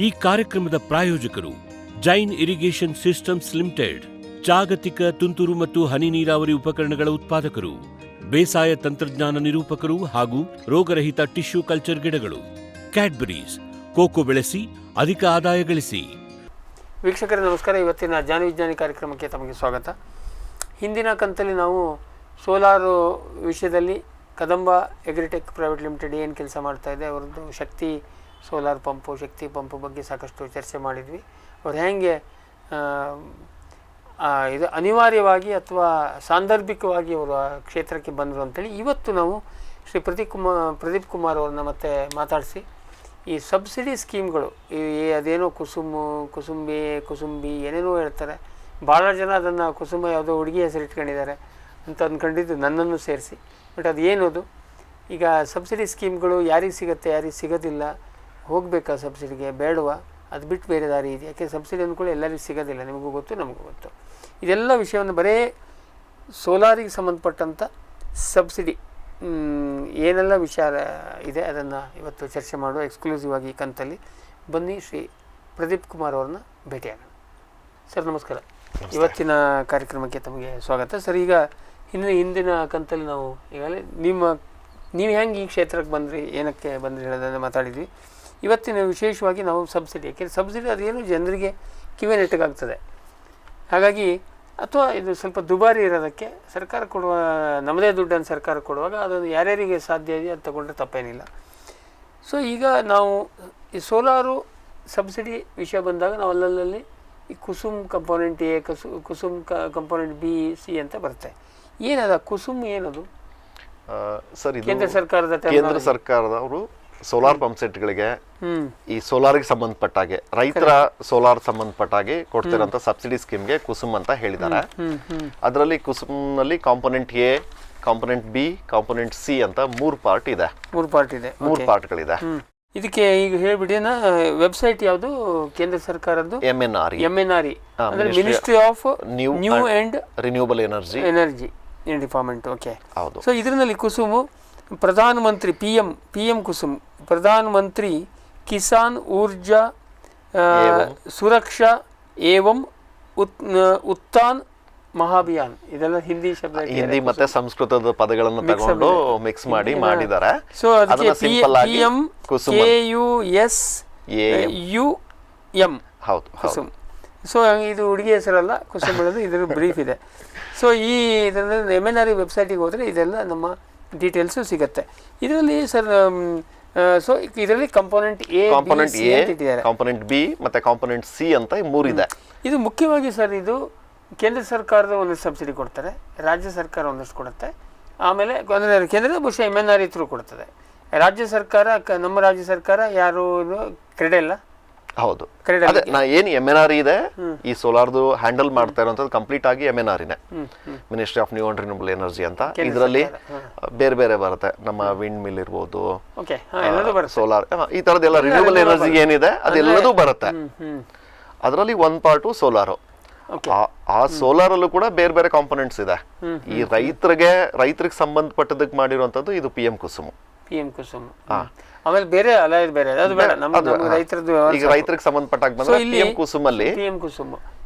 ಈ ಕಾರ್ಯಕ್ರಮದ ಪ್ರಾಯೋಜಕರು ಜೈನ್ ಇರಿಗೇಷನ್ ಸಿಸ್ಟಮ್ಸ್ ಲಿಮಿಟೆಡ್, ಜಾಗತಿಕ ತುಂತುರು ಮತ್ತು ಹನಿ ನೀರಾವರಿ ಉಪಕರಣಗಳ ಉತ್ಪಾದಕರು, ಬೇಸಾಯ ತಂತ್ರಜ್ಞಾನ ನಿರೂಪಕರು ಹಾಗೂ ರೋಗರಹಿತ ಟಿಶ್ಯೂ ಕಲ್ಚರ್ ಗಿಡಗಳು. ಕ್ಯಾಡ್ಬರೀಸ್, ಕೋಕೋ ಬೆಳೆಸಿ ಅಧಿಕ ಆದಾಯ ಗಳಿಸಿ. ವೀಕ್ಷಕರೇ ನಮಸ್ಕಾರ. ಇವತ್ತಿನ ಜಾನಿ ವಿಜ್ಞಾನಿ ಕಾರ್ಯಕ್ರಮಕ್ಕೆ ತಮಗೆ ಸ್ವಾಗತ. ಹಿಂದಿನ ಕಂತಲ್ಲಿ ನಾವು ಸೋಲಾರ್ ವಿಷಯದಲ್ಲಿ ಕದಂಬ ಎಗ್ರಿಟೆಕ್ ಪ್ರೈವೇಟ್ ಲಿಮಿಟೆಡ್ ಏನು ಕೆಲಸ ಮಾಡ್ತಾ ಇದೆ, ಅವ್ರದ್ದು ಶಕ್ತಿ ಸೋಲಾರ್ ಪಂಪು, ಶಕ್ತಿ ಪಂಪು ಬಗ್ಗೆ ಸಾಕಷ್ಟು ಚರ್ಚೆ ಮಾಡಿದ್ವಿ. ಅವ್ರು ಹೇಗೆ ಇದು ಅನಿವಾರ್ಯವಾಗಿ ಅಥವಾ ಸಾಂದರ್ಭಿಕವಾಗಿ ಅವರು ಆ ಕ್ಷೇತ್ರಕ್ಕೆ ಬಂದರು ಅಂತೇಳಿ ಇವತ್ತು ನಾವು ಶ್ರೀ ಪ್ರದೀಪ್ ಕುಮಾರ್ ಅವ್ರನ್ನ ಮತ್ತೆ ಮಾತಾಡಿಸಿ ಈ ಸಬ್ಸಿಡಿ ಸ್ಕೀಮ್ಗಳು, ಅದೇನೋ ಕುಸುಂಬಿ ಏನೇನೋ ಹೇಳ್ತಾರೆ. ಭಾಳ ಜನ ಅದನ್ನು ಕುಸುಮ ಯಾವುದೋ ಹುಡುಗಿ ಹೆಸರು ಇಟ್ಕೊಂಡಿದ್ದಾರೆ ಅಂತ ಅಂದ್ಕೊಂಡಿದ್ದು ನನ್ನನ್ನು ಸೇರಿಸಿ. ಬಟ್ ಅದು ಏನದು, ಈಗ ಸಬ್ಸಿಡಿ ಸ್ಕೀಮ್ಗಳು ಯಾರಿಗೆ ಸಿಗುತ್ತೆ, ಯಾರಿಗೆ ಸಿಗೋದಿಲ್ಲ, ಹೋಗಬೇಕಾ ಸಬ್ಸಿಡಿಗೆ, ಬೇಡವಾ, ಅದು ಬಿಟ್ಟು ಬೇರೆ ದಾರಿ ಇದೆ? ಯಾಕೆ ಸಬ್ಸಿಡಿ ಅಂದ್ಕೊಳ್ಳಿ ಎಲ್ಲರಿಗೂ ಸಿಗೋದಿಲ್ಲ, ನಿಮಗೂ ಗೊತ್ತು ನಮಗೂ ಗೊತ್ತು. ಇದೆಲ್ಲ ವಿಷಯವನ್ನು ಬರೀ ಸೋಲಾರಿಗೆ ಸಂಬಂಧಪಟ್ಟಂಥ ಸಬ್ಸಿಡಿ ಏನೆಲ್ಲ ವಿಚಾರ ಇದೆ ಅದನ್ನು ಇವತ್ತು ಚರ್ಚೆ ಮಾಡುವ ಎಕ್ಸ್ಕ್ಲೂಸಿವ್ ಆಗಿ ಈ ಕಂತಲ್ಲಿ. ಬನ್ನಿ ಶ್ರೀ ಪ್ರದೀಪ್ ಕುಮಾರ್ ಅವ್ರನ್ನ ಭೇಟಿಯಾಗೋಣ. ಸರ್ ನಮಸ್ಕಾರ, ಇವತ್ತಿನ ಕಾರ್ಯಕ್ರಮಕ್ಕೆ ತಮಗೆ ಸ್ವಾಗತ. ಸರ್, ಈಗ ಹಿಂದಿನ ಕಂತಲ್ಲಿ ನಾವು ಈಗಾಗಲೇ ನೀವು ಹೆಂಗೆ ಈ ಕ್ಷೇತ್ರಕ್ಕೆ ಬಂದ್ರಿ, ಏನಕ್ಕೆ ಬಂದ್ರಿ ಹೇಳೋದನ್ನು ಮಾತಾಡಿದ್ವಿ. ಇವತ್ತಿನ ವಿಶೇಷವಾಗಿ ನಾವು ಸಬ್ಸಿಡಿ, ಯಾಕೆಂದರೆ ಸಬ್ಸಿಡಿ ಅದೇನು ಜನರಿಗೆ ಕಿವಿ ನೆಟ್ಟಗಾಗ್ತದೆ, ಹಾಗಾಗಿ ಅಥವಾ ಇದು ಸ್ವಲ್ಪ ದುಬಾರಿ ಇರೋದಕ್ಕೆ ಸರ್ಕಾರ ಕೊಡುವ, ನಮ್ಮದೇ ದುಡ್ಡನ್ನು ಸರ್ಕಾರ ಕೊಡುವಾಗ ಅದನ್ನು ಯಾರ್ಯಾರಿಗೆ ಸಾಧ್ಯ ಇದೆ ಅದು ತಗೊಂಡ್ರೆ ತಪ್ಪೇನಿಲ್ಲ. ಸೊ ಈಗ ನಾವು ಈ ಸೋಲಾರು ಸಬ್ಸಿಡಿ ವಿಷಯ ಬಂದಾಗ ನಾವು ಅಲ್ಲಲ್ಲಿ ಈ Kusum component A, Kusum component B, C ಅಂತ ಬರುತ್ತೆ. ಏನದ ಕುಸುಮ್, ಏನದು? ಸರ್, ಇದು ಕೇಂದ್ರ ಸರ್ಕಾರದವರು ಸೋಲಾರ್ ಪಂಪ್ ಸೆಟ್ಗಳಿಗೆ ಈ ಸೋಲಾರ್ಗೆ ಸಂಬಂಧಪಟ್ಟಾಗೆ, ರೈತರ ಸೋಲಾರ್ ಸಂಬಂಧಪಟ್ಟಾಗೆ ಕೊಡ್ತಿರೋಂಥ ಸಬ್ಸಿಡಿ ಸ್ಕೀಮ್ಗೆ ಕುಸುಮ್ ಅಂತ ಹೇಳಿದ್ದಾರೆ. ಅದರಲ್ಲಿ ಕುಸುಮ್ನಲ್ಲಿ component A, component B, component C ಅಂತ ಮೂರು ಪಾರ್ಟ್ಗಳಿದೆ. ಇದಕ್ಕೆ ಈಗ ಹೇಳ್ಬಿಡಿ, ವೆಬ್ಸೈಟ್ ಯಾವುದು ಕೇಂದ್ರ ಸರ್ಕಾರದ್ದು? MNRE, ministry of new and renewable energy department. Okay, ಹೌದು. ಸೊ ಇದರಲ್ಲಿ ಕುಸುಮು ಪ್ರಧಾನ ಮಂತ್ರಿ PM ಕುಸುಮ್, ಪ್ರಧಾನ ಮಂತ್ರಿ ಕಿಸಾನ್ ಊರ್ಜಾ ಸುರಕ್ಷಾ ಏವಂ ಉತ್ಥಾನ್ ಮಹಾಭಿಯಾನ್. ಇದೆಲ್ಲ ಹಿಂದಿ ಮತ್ತೆ ಸಂಸ್ಕೃತದ ಪದಗಳನ್ನು ತಗೊಂಡು ಮಿಕ್ಸ್ ಮಾಡಿದ್ದಾರೆ. ಸೊ ಅದಕ್ಕೆ PM KUSUM ಕುಸುಮ್. ಸೊ ಇದು ಹುಡುಗಿ ಹೆಸರಲ್ಲ, ಕುಸುಮ್ ಹೇಳೋದು ಇದರ ಬ್ರೀಫ್ ಇದೆ. ಸೊ ಈ ಇದರಲ್ಲಿ MNRE ವೆಬ್ಸೈಟಿಗೆ ಹೋದರೆ ಇದೆಲ್ಲ ನಮ್ಮ ಡೀಟೇಲ್ಸು ಸಿಗುತ್ತೆ. ಇದರಲ್ಲಿ ಸರ್, ಸೊ ಇದರಲ್ಲಿ ಕಾಂಪೋನೆಂಟ್ ಎ, ಕಾಂಪೋನೆಂಟ್ ಬಿ ಮತ್ತೆ ಕಾಂಪೋನೆಂಟ್ ಸಿ ಅಂತ ಮೂರಿದೆ. ಇದು ಮುಖ್ಯವಾಗಿ ಸರ್, ಇದು ಕೇಂದ್ರ ಸರ್ಕಾರದ ಒಂದಷ್ಟು ಸಬ್ಸಿಡಿ ಕೊಡ್ತಾರೆ, ರಾಜ್ಯ ಸರ್ಕಾರ ಒಂದಷ್ಟು ಕೊಡುತ್ತೆ, ಆಮೇಲೆ ಕೇಂದ್ರದ ಬಹುಶಃ MNRE ಥ್ರೂ ಕೊಡ್ತದೆ. ರಾಜ್ಯ ಸರ್ಕಾರ, ನಮ್ಮ ರಾಜ್ಯ ಸರ್ಕಾರ ಯಾರು ಕ್ರೆಡೆಲ್ಲ, ಹೌದು. ಏನು MNRE ಇದೆ, ಈ ಸೋಲಾರ್ದು ಹ್ಯಾಂಡಲ್ ಮಾಡ್ತಾ ಇರುವಂತದ್ದು ಕಂಪ್ಲೀಟ್ ಆಗಿ MNREನೇ, ministry of new and renewable energy ಅಂತ. ಇದರಲ್ಲಿ ಬೇರೆ ಬೇರೆ ಬರುತ್ತೆ, ನಮ್ಮ ವಿಂಡ್ ಮಿಲ್ ಇರ್ಬೋದು, ಸೋಲಾರ್, ಈ ತರದೆಲ್ಲ ರಿನ್ಯೂಬಲ್ ಎನರ್ಜಿ ಏನಿದೆ ಅದೆಲ್ಲದೂ ಬರುತ್ತೆ. ಅದರಲ್ಲಿ ಒಂದು ಪಾರ್ಟು ಸೋಲಾರು. ಆ ಸೋಲಾರ್ ಅಲ್ಲೂ ಕೂಡ ಬೇರೆ ಬೇರೆ ಕಾಂಪೋನೆಂಟ್ಸ್ ಇದೆ. ಈ ರೈತರಿಗೆ ಸಂಬಂಧಪಟ್ಟದಕ್ಕೆ ಮಾಡಿರುವಂತದ್ದು ಇದು PM ಕುಸುಮ್. ಆಮೇಲೆ ಬೇರೆ ಅಲ್ಲ, ಇದು ಬೇರೆ, ಅದು ಬೇಡ, ನಮ್ಮ ರೈತರದ್ದು. ಈಗ ರೈತರಿಗೆ ಸಂಬಂಧಪಟ್ಟಾಗ ಬಂದ್ರೆ PM ಕುಸುಮ್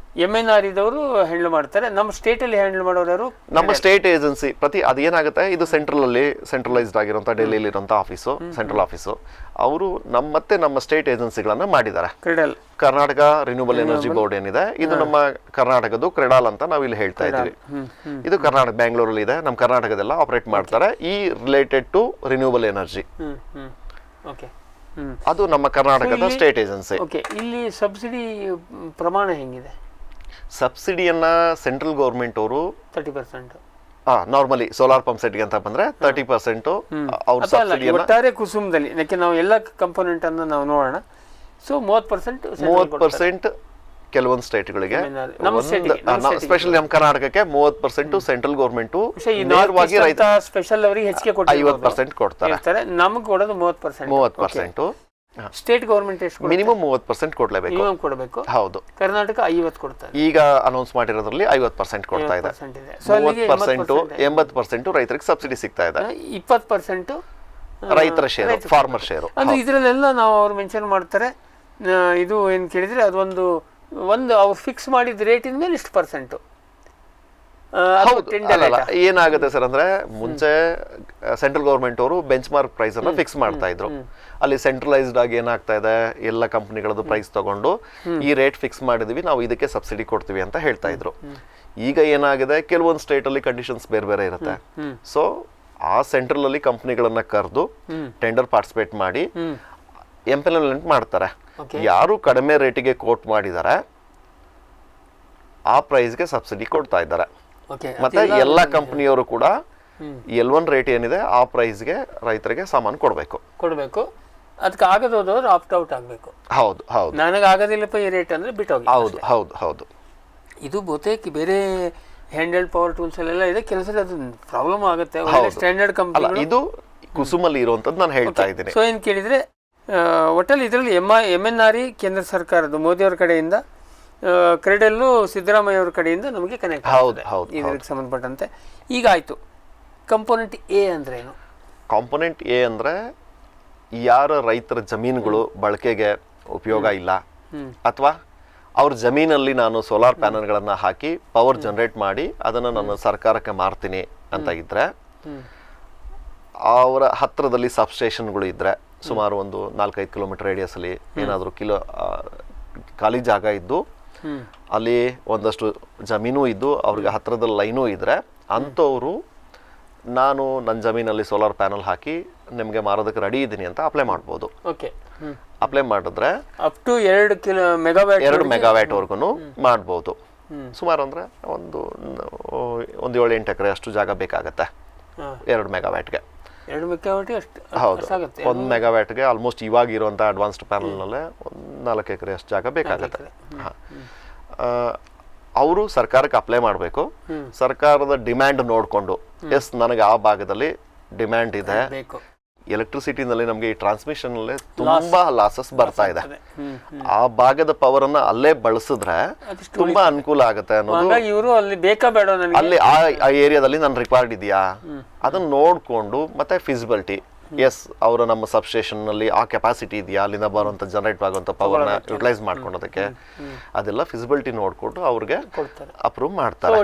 MNREದವರು ಹ್ಯಾಂಡಲ್ ಮಾಡ್ತಾರೆ. ನಮ್ಮ ಸ್ಟೇಟ್ ಅಲ್ಲಿ ಹ್ಯಾಂಡಲ್ ಮಾಡೋರು ನಮ್ಮ ಸ್ಟೇಟ್ ಏಜೆನ್ಸಿ ಅದೇನಾಗುತ್ತೆ, ಇದು ಸೆಂಟ್ರಲೈಸ್ಡ್ ಆಗಿರುವಂತ ಡೆಲ್ಲಿಲಿ ಇರುವಂತ ಆಫೀಸು, ಸೆಂಟ್ರಲ್ ಆಫೀಸು, ಅವರು ನಮ್ಮ ಸ್ಟೇಟ್ ಏಜೆನ್ಸಿಗಳನ್ನ ಮಾಡಿದ್ದಾರೆ. ಕರ್ನಾಟಕ ರಿನ್ಯೂಬಲ್ ಎನರ್ಜಿ ಬೋರ್ಡ್ ಏನಿದೆ, ಇದು ನಮ್ಮ ಕರ್ನಾಟಕದ್ದು ಕ್ರೆಡಾಲ್ ಅಂತ ನಾವು ಇಲ್ಲಿ ಹೇಳ್ತಾ ಇದ್ದೀವಿ. ಇದು ಕರ್ನಾಟಕ, ಬ್ಯಾಂಗ್ಳೂರಲ್ಲಿ ಇದೆ, ನಮ್ಮ ಕರ್ನಾಟಕದೆಲ್ಲ ಆಪರೇಟ್ ಮಾಡ್ತಾರೆ ಈ ರಿಲೇಟೆಡ್ ಟು ರಿನ್ಯೂಬಲ್ ಎನರ್ಜಿ. ಅದು ನಮ್ಮ ಕರ್ನಾಟಕದ ಸ್ಟೇಟ್ ಏಜೆನ್ಸಿ. ಇಲ್ಲಿ ಸಬ್ಸಿಡಿ ಪ್ರಮಾಣ ಹೆಂಗಿದೆ? ಸಬ್ಸಿಡಿಯನ್ನ ಸೆಂಟ್ರಲ್ ಗೌರ್ಮೆಂಟ್ ಅವರು 30%, ನಾರ್ಮಲಿ ಸೋಲಾರ್ ಪಂಪ್ ಸೆಟ್ಗೆ ಅಂತ ಬಂದ್ರೆ 30% ಅವ್ರ ಸಬ್ಸಿಡಿಯನ್ನ ಒಟ್ಟಾರೆ ಕುಸುಮದಲ್ಲಿ, ಯಾಕೆ ನಾವು ಎಲ್ಲ ಕಂಪೋನೆಂಟ್ ಅನ್ನು ನಾವು ನೋಡೋಣ. ಸೊ 30% ಕೆಲವೊಂದು ಸ್ಟೇಟ್ಗಳಿಗೆ, ಸ್ಪೆಷಲಿ ನಮ್ಮ ಕರ್ನಾಟಕಕ್ಕೆ 30% ಸೆಂಟ್ರಲ್ ಗೌರ್ಮೆಂಟ್ ನೇರವಾಗಿ ಸ್ಪೆಷಲ್ ಅವರಿಗೆ ಹೆಚ್ಚಿಗೆ 50% ಕೊಡ್ತಾರೆ. ನಮಗೆ ಕೊಡೋದು 30%. ಸ್ಟೇಟ್ ಗೌರ್ಮೆಂಟ್ ಎಷ್ಟು ಮಿನಿಮಮ್ 30% ಕೊಡಬೇಕು. ಹೌದು. ಕರ್ನಾಟಕ 50 ಕೊಡ್ತಾರೆ. ಈಗ ಅನೌನ್ಸ್ ಮಾಡಿರೋದ್ರಲ್ಲಿ 50% ಕೊಡ್ತಾ ಇದೆ. 30%, 80% ರೈತರಿಗೆ ಸಬ್ಸಿಡಿ ಸಿಗ್ತಾ ಇದೆ. 20% ರೈತರ ಶೇರ್, ಫಾರ್ಮರ್ ಶೇರ್. ಅಂದ್ರೆ ಇದರಲ್ಲೆಲ್ಲ ನಾವು ಅವ್ರು ಮೆನ್ಷನ್ ಮಾಡ್ತಾರೆ ಇದು ಏನು ಕೇಳಿದರೆ ಅದೊಂದು ಅವ್ರು ಫಿಕ್ಸ್ ಮಾಡಿದ ರೇಟಿನ ಮೇಲೆ ಇಷ್ಟು ಪರ್ಸೆಂಟು. ಏನಾಗುತ್ತೆ ಸರ್ ಅಂದ್ರೆ ಮುಂಚೆ ಸೆಂಟ್ರಲ್ ಗೌರ್ಮೆಂಟ್ ಅವರು ಬೆಂಚ್ ಮಾರ್ಕ್ ಪ್ರೈಸ್ ಅನ್ನ ಫಿಕ್ಸ್ ಮಾಡ್ತಾ ಇದ್ರು. ಅಲ್ಲಿ ಸೆಂಟ್ರಲೈಸ್ಡ್ ಆಗಿ ಏನಾಗ್ತಾ ಇದೆ, ಎಲ್ಲ ಕಂಪನಿಗಳದ್ದು ಪ್ರೈಸ್ ತಗೊಂಡು ಈ ರೇಟ್ ಫಿಕ್ಸ್ ಮಾಡಿದ್ವಿ, ನಾವು ಇದಕ್ಕೆ ಸಬ್ಸಿಡಿ ಕೊಡ್ತೀವಿ ಅಂತ ಹೇಳ್ತಾ ಇದ್ರು. ಈಗ ಏನಾಗಿದೆ, ಕೆಲವೊಂದು ಸ್ಟೇಟ್ ಅಲ್ಲಿ ಕಂಡೀಷನ್ಸ್ ಬೇರೆ ಬೇರೆ ಇರುತ್ತೆ. ಸೊ ಆ ಸೆಂಟ್ರಲ್ ಅಲ್ಲಿ ಕಂಪನಿಗಳನ್ನ ಕರೆದು ಟೆಂಡರ್ ಪಾರ್ಟಿಸಿಪೇಟ್ ಮಾಡಿ ಎಂಪೆನಲ್ಮೆಂಟ್ ಮಾಡ್ತಾರೆ. ಯಾರು ಕಡಿಮೆ ರೇಟಿಗೆ ಕೋಟ್ ಮಾಡಿದ್ದಾರೆ ಆ ಪ್ರೈಸ್ಗೆ ಸಬ್ಸಿಡಿ ಕೊಡ್ತಾ ಇದ್ದಾರೆ. ಮತ್ತೆ ಎಲ್ಲ ಕಂಪನಿಯವರು ಕೂಡ L1 ರೇಟ್ ಏನಿದೆ ಆ ಪ್ರೈಸ್ಗೆ ರೈತರಿಗೆ ಸಾಮಾನು ಕೊಡಬೇಕು. ಅದಕ್ಕೆ ಆಗದೋದವ್ರು ಆಪ್ಟ್ ಔಟ್ ಆಗಬೇಕು. ಹೌದು ಹೌದು, ನನಗೆ ಆಗೋದಿಲ್ಲಪ್ಪ ಈ ರೇಟ್ ಅಂದ್ರೆ ಬಿಟ್ಟೋಗಿ. ಹೌದು. ಇದು ಬಹುತೇಕ ಬೇರೆ ಹ್ಯಾಂಡ್ ಪವರ್ ಟೂಲ್ಸ್ ಅಲ್ಲೆಲ್ಲ ಇದೆ, ಕೆಲಸ ಅದು ಪ್ರಾಬ್ಲಮ್ ಆಗುತ್ತೆ. ಸ್ಟ್ಯಾಂಡರ್ಡ್ ಕಂಪನಿ ಇದು ಕುಸುಮಲ್ಲಿ ಇರುವಂತದ್ದು ನಾನು ಹೇಳ್ತಾ ಇದ್ದೀನಿ. ಸೊ ಏನು ಕೇಳಿದ್ರೆ ಒಟ್ಟಲ್ಲಿ ಇದರಲ್ಲಿ MNRE ಕೇಂದ್ರ ಸರ್ಕಾರದ ಮೋದಿಯವರ ಕಡೆಯಿಂದ, ಕ್ರೆಡೆಲ್ಲು ಸಿದ್ದರಾಮಯ್ಯ ಅವರ ಕಡೆಯಿಂದ ನಮಗೆ ಕನೆಕ್ಟ್ ಆಗುತ್ತೆ ಇದಕ್ಕೆ ಸಂಬಂಧಪಟ್ಟಂತೆ. ಈಗ ಆಯ್ತು, ಕಾಂಪೋನೆಂಟ್ ಎ ಅಂದ್ರೆ ಏನು? ಕಾಂಪೋನೆಂಟ್ ಎ ಅಂದ್ರೆ ಯಾರ ರೈತರ ಜಮೀನುಗಳು ಬಳಕೆಗೆ ಉಪಯೋಗ ಇಲ್ಲ ಅಥವಾ ಅವ್ರ ಜಮೀನಲ್ಲಿ ನಾನು ಸೋಲಾರ್ ಪ್ಯಾನಲ್ಗಳನ್ನ ಹಾಕಿ ಪವರ್ ಜನರೇಟ್ ಮಾಡಿ ಅದನ್ನು ನಾನು ಸರ್ಕಾರಕ್ಕೆ ಮಾರ್ತೀನಿ ಅಂತ ಇದ್ರೆ, ಅವರ ಹತ್ತಿರದಲ್ಲಿ ಸಬ್ಸ್ಟೇಷನ್ಗಳು ಇದ್ರೆ, ಸುಮಾರು ಒಂದು 4-5 ಕಿಲೋಮೀಟರ್ ರೇಡಿಯಸ್ ಅಲ್ಲಿ ಏನಾದರೂ ಖಾಲಿ ಜಾಗ ಇದ್ದು ಅಲ್ಲಿ ಒಂದಷ್ಟು ಜಮೀನು ಇದ್ದು ಅವ್ರಿಗೆ ಹತ್ತಿರದಲ್ಲಿ ಲೈನು ಇದ್ರೆ, ಅಂಥವ್ರು ನಾನು ನನ್ನ ಜಮೀನಲ್ಲಿ ಸೋಲಾರ್ ಪ್ಯಾನಲ್ ಹಾಕಿ ನಿಮಗೆ ಮಾರೋದಕ್ಕೆ ರೆಡಿ ಇದ್ದೀನಿ ಅಂತ ಅಪ್ಲೈ ಮಾಡ್ಬೋದು. ಅಪ್ಲೈ ಮಾಡಿದ್ರೆ ಅಪ್ ಟು 2 ಮೆಗಾವ್ಯಾಟ್ ವರ್ಗು ಮಾಡ್ಬೋದು. ಸುಮಾರು ಅಂದ್ರೆ ಒಂದು 7-8 ಎಕರೆ ಅಷ್ಟು ಜಾಗ ಬೇಕಾಗತ್ತೆ 2 ಮೆಗಾವ್ಯಾಟ್ಗೆ. 2 ಮೆಗಾವ್ಯಾಟ್ ಹೌದು, 1 ಮೆಗಾವ್ಯಾಟ್ಗೆ ಆಲ್ಮೋಸ್ಟ್ ಇವಾಗ ಇರುವಂಥ ಅಡ್ವಾನ್ಸ್ಡ್ ಪ್ಯಾನಲ್ನಲ್ಲೇ 4 ಎಕರೆ ಅಷ್ಟು ಜಾಗ ಬೇಕಾಗತ್ತೆ. ಅವರು ಸರ್ಕಾರಕ್ಕೆ ಅಪ್ಲೈ ಮಾಡಬೇಕು. ಸರ್ಕಾರದ ಡಿಮ್ಯಾಂಡ್ ನೋಡಿಕೊಂಡು, ಎಸ್ ನನಗೆ ಆ ಭಾಗದಲ್ಲಿ ಡಿಮ್ಯಾಂಡ್ ಇದೆ, ಎಲೆಕ್ಟ್ರಿಸಿಟಿನಲ್ಲಿ ನಮಗೆ ಈ ಟ್ರಾನ್ಸ್ಮಿಷನ್ ಅಲ್ಲೇ ತುಂಬಾ ಲಾಸಸ್ ಬರ್ತಾ ಇದೆ, ಆ ಭಾಗದ ಪವರ್ ಅನ್ನ ಅಲ್ಲೇ ಬಳಸಿದ್ರೆ ತುಂಬಾ ಅನುಕೂಲ ಆಗುತ್ತೆ ಅನ್ನೋದು. ಅಲ್ಲಿ ಆ ಏರಿಯಾದಲ್ಲಿ ನಾನು ರಿಕ್ವೈರ್ಡ್ ಇದೆಯಾ ಅದನ್ನ ನೋಡ್ಕೊಂಡು, ಮತ್ತೆ ಫಿಸಿಬಿಲಿಟಿ, ಎಸ್ ಅವರ ನಮ್ಮ ಸಬ್ಸ್ಟೇಷನ್ ನಲ್ಲಿ ಆ ಕೆಪಾಸಿಟಿ ಇದೆಯಾ, ಅಲ್ಲಿಂದ ಬರುವಂತ ಜನರೇಟ್ ಆಗುವಂತ ಪವರ್ ನ ಯುಟಿಲೈಸ್ ಮಾಡ್ಕೊಳ್ಳೋದಕ್ಕೆ, ಅದೆಲ್ಲ ಫಿಸಿಬಿಲಿಟಿ ನೋಡ್ಕೊಂಡು ಅವ್ರಿಗೆ ಅಪ್ರೂವ್ ಮಾಡ್ತಾರೆ.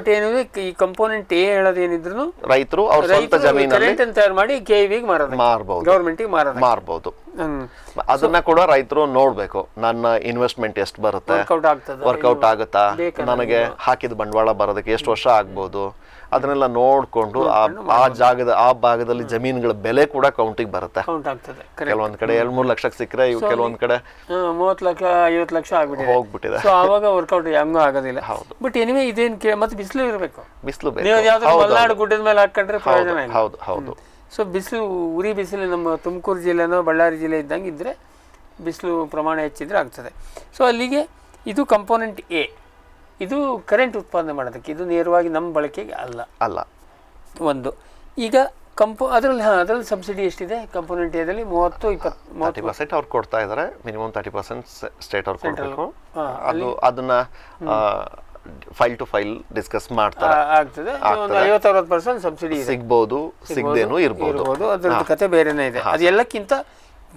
ಈ ಕಂಪೋನೆಂಟ್ ಎ ಹೇಳೋದೇನಿದ್ರು ರೈತರು ಅವ್ರ ಸ್ವಂತ ಜಮೀನಲ್ಲಿ ತಯಾರು ಮಾಡಿ ಕೆವಿಗೆ ಮಾರಬಹುದು, ಗವರ್ಮೆಂಟ್ಗೆ ಮಾರಬಹುದು. ಅದನ್ನ ಕೂಡ ರೈತರು ನೋಡ್ಬೇಕು, ನನ್ನ ಇನ್ವೆಸ್ಟ್ಮೆಂಟ್ ಎಷ್ಟು ಬರುತ್ತೆ, ವರ್ಕೌಟ್ ಆಗುತ್ತಾ, ನನಗೆ ಹಾಕಿದ ಬಂಡವಾಳ ಬರೋದಕ್ಕೆ ಎಷ್ಟು ವರ್ಷ ಆಗ್ಬೋದು, ಅದನ್ನೆಲ್ಲ ನೋಡ್ಕೊಂಡು ಆ ಭಾಗದಲ್ಲಿ ಜಮೀನುಗಳ ಬೆಲೆ ಕೂಡ ಕೌಂಟಿಗೆ ಬರುತ್ತೆ. ಕೆಲವೊಂದ್ ಕಡೆ 2-3 ಲಕ್ಷಕ್ಕೆ ಸಿಕ್ಕರೆ, ಕೆಲವೊಂದ್ ಕಡೆ 30 ಲಕ್ಷ 50 ಲಕ್ಷ ಹೋಗ್ಬಿಟ್ಟಿದೆ. ಆವಾಗ ವರ್ಕೌಟ್ ಹೆಂಗೂ ಆಗೋದಿಲ್ಲ. ಬಟ್ ಎನಿವೆ ಇದೇನ್ ಮತ್ತೆ ಬಿಸಿಲು ಇರಬೇಕು, ಬಿಸಿಲು ಮಲೆನಾಡು ಗುಡ್ಡದ ಮೇಲೆ ಹಾಕೊಂಡ್ರೆ ಪ್ರಯೋಜನ ಇಲ್ಲ. ಹೌದು. ಸೊ ಬಿಸಿಲು, ಉರಿ ಬಿಸಿಲು ನಮ್ಮ ತುಮಕೂರು ಜಿಲ್ಲೆನೋ ಬಳ್ಳಾರಿ ಜಿಲ್ಲೆ ಇದ್ದಂಗೆ ಇದ್ರೆ, ಬಿಸಿಲು ಪ್ರಮಾಣ ಹೆಚ್ಚಿದ್ರೆ ಆಗ್ತದೆ. ಸೊ ಅಲ್ಲಿಗೆ ಇದು ಕಂಪೋನೆಂಟ್ ಎ. ಇದು ಕರೆಂಟ್ ಉತ್ಪಾದನೆ ಮಾಡೋದಕ್ಕೆ, ಇದು ನೇರವಾಗಿ ನಮ್ಮ ಬಳಕೆಗೆ ಅಲ್ಲ. ಒಂದು ಈಗ ಅದರಲ್ಲಿ ಸಬ್ಸಿಡಿ ಎಷ್ಟಿದೆ ಕಂಪೋನೆಂಟ್ ಎದಲ್ಲಿ? 30% ಅವ್ರು ಕೊಡ್ತಾ ಇದ್ದಾರೆ. ಮಿನಿಮಮ್ 30% ಸ್ಟೇಟ್ ಅವ್ರು ಕೊಡಬೇಕು. ಅದನ್ನ ಫೈಲ್ ಟು ಫೈಲ್ ಡಿಸ್ಕಸ್ ಮಾಡ್ತಾರೆ. ಆಗ್ತದೆ. 50-60% ಸಬ್ಸಿಡಿ ಸಿಗ್ಬೋದು, ಸಿಗದೇನೂ ಇರ್ಬೋದು. ಅದ್ರ ಕತೆ ಬೇರೆನೇ ಇದೆ. ಅದೆಲ್ಲಕ್ಕಿಂತ